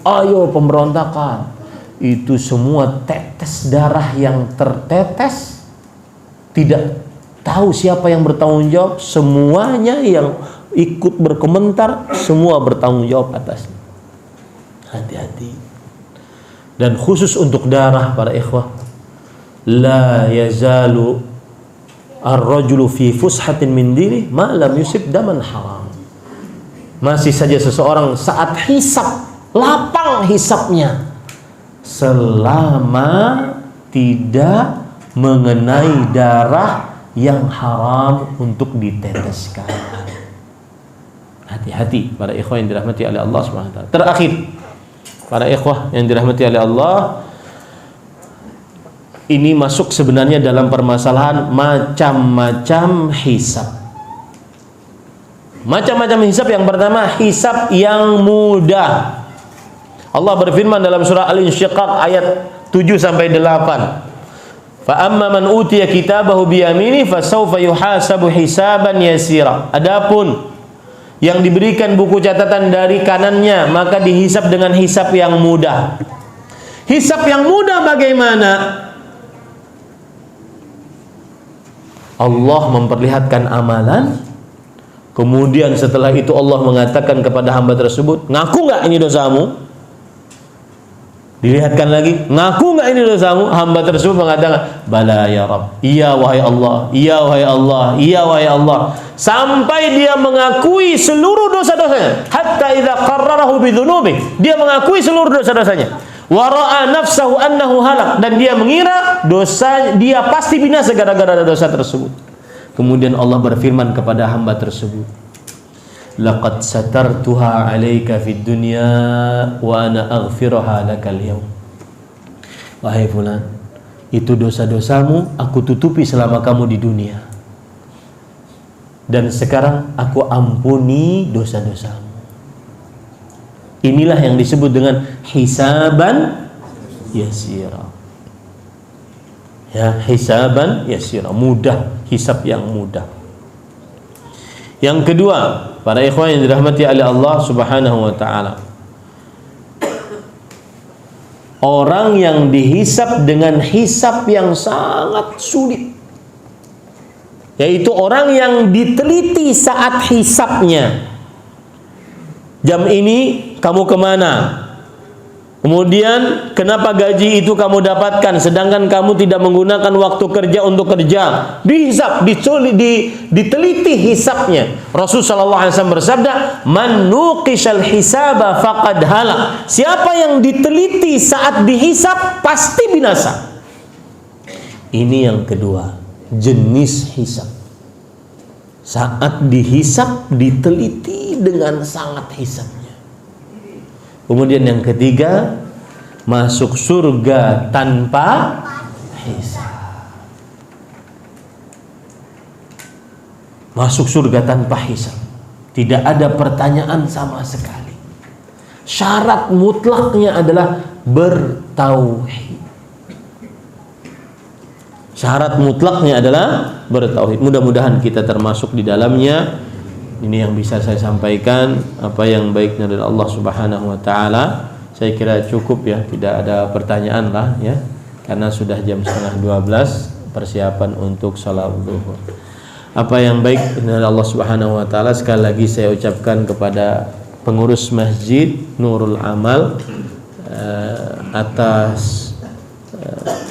ayo pemberontakan. Itu semua tetes darah yang tertetes, tidak tahu siapa yang bertanggung jawab. Semuanya yang ikut berkomentar, semua bertanggung jawab atasnya. Hati-hati. Dan khusus untuk darah para ikhwah, la yazalu ar-rajulu fi fushatin min dini ma lam yusib daman haram. Masih saja seseorang saat hisab, lapang hisabnya, selama tidak mengenai darah yang haram untuk diteteskan. Hati-hati para ikhwah yang dirahmati oleh Allah Subhanahu wa taala. Terakhir, para ikhwah yang dirahmati oleh Allah, ini masuk sebenarnya dalam permasalahan macam-macam hisab. Macam-macam hisab. Yang pertama, hisab yang mudah. Allah berfirman dalam surah Al-Insyiqaq ayat 7 sampai 8. Fa amma man utiya kitabahu bi yamini fasawfa yuhasabu hisaban yasira. Adapun yang diberikan buku catatan dari kanannya, maka dihisab dengan hisab yang mudah. Hisab yang mudah bagaimana? Allah memperlihatkan amalan, kemudian setelah itu Allah mengatakan kepada hamba tersebut, ngaku nggak ini dosamu? Dilihatkan lagi, ngaku nggak ini dosamu? Hamba tersebut mengatakan, bala ya Rabb, iya wahai Allah, iya wahai Allah, iya wahai Allah, sampai dia mengakui seluruh dosa-dosanya. Hatta idza qarrarahu bidzunubi, dia mengakui seluruh dosa-dosanya. Wa ra'a nafsahu annahu halak, dan dia mengira dosa dia pasti binasa gara-gara dosa tersebut. Kemudian Allah berfirman kepada hamba tersebut, laqad satartuha 'alaika fid dunya wa ana aghfiruha lakal yaum. Wahai fulan, itu dosa-dosamu aku tutupi selama kamu di dunia, dan sekarang aku ampuni dosa-dosamu. Inilah yang disebut dengan hisaban yasira. Ya, hisaban yasira, mudah, hisab yang mudah. Yang kedua, para ikhwan yang dirahmati oleh Allah Subhanahu wa taala, orang yang dihisab dengan hisab yang sangat sulit, yaitu orang yang diteliti saat hisabnya. Jam ini kamu kemana? Kemudian kenapa gaji itu kamu dapatkan sedangkan kamu tidak menggunakan waktu kerja untuk kerja? Dihisab, diteliti hisabnya. Rasulullah SAW bersabda, man nuqishal hisaba faqad halak. Siapa yang diteliti saat dihisab pasti binasa. Ini yang kedua, jenis hisab. Saat dihisab diteliti dengan sangat hisabnya. Kemudian yang ketiga, masuk surga tanpa hisab. Masuk surga tanpa hisab, tidak ada pertanyaan sama sekali. Syarat mutlaknya adalah bertauhid. Syarat mutlaknya adalah bertauhid. Mudah-mudahan kita termasuk di dalamnya. Ini yang bisa saya sampaikan. Apa yang baiknya dari Allah Subhanahu wa taala. Saya kira cukup ya, tidak ada pertanyaan lah ya. Karena sudah jam 11:30 persiapan untuk salat zuhur. Apa yang baik dari Allah Subhanahu wa taala, sekali lagi saya ucapkan kepada pengurus Masjid Nurul Amal atas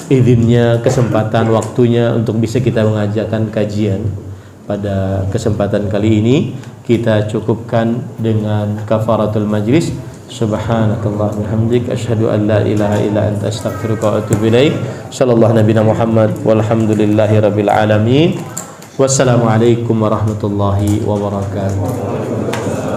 izinnya, kesempatan, waktunya untuk bisa kita mengajarkan kajian. Pada kesempatan kali ini kita cukupkan dengan kafaratul majlis. Subhanakallah bihamdik asyhadu an la ilaha illa anta astaghfiruka wa atubu ilaik. Sallallahu nabiyana Muhammad walhamdulillahi rabbil alamin. Wassalamualaikum warahmatullahi wabarakatuh.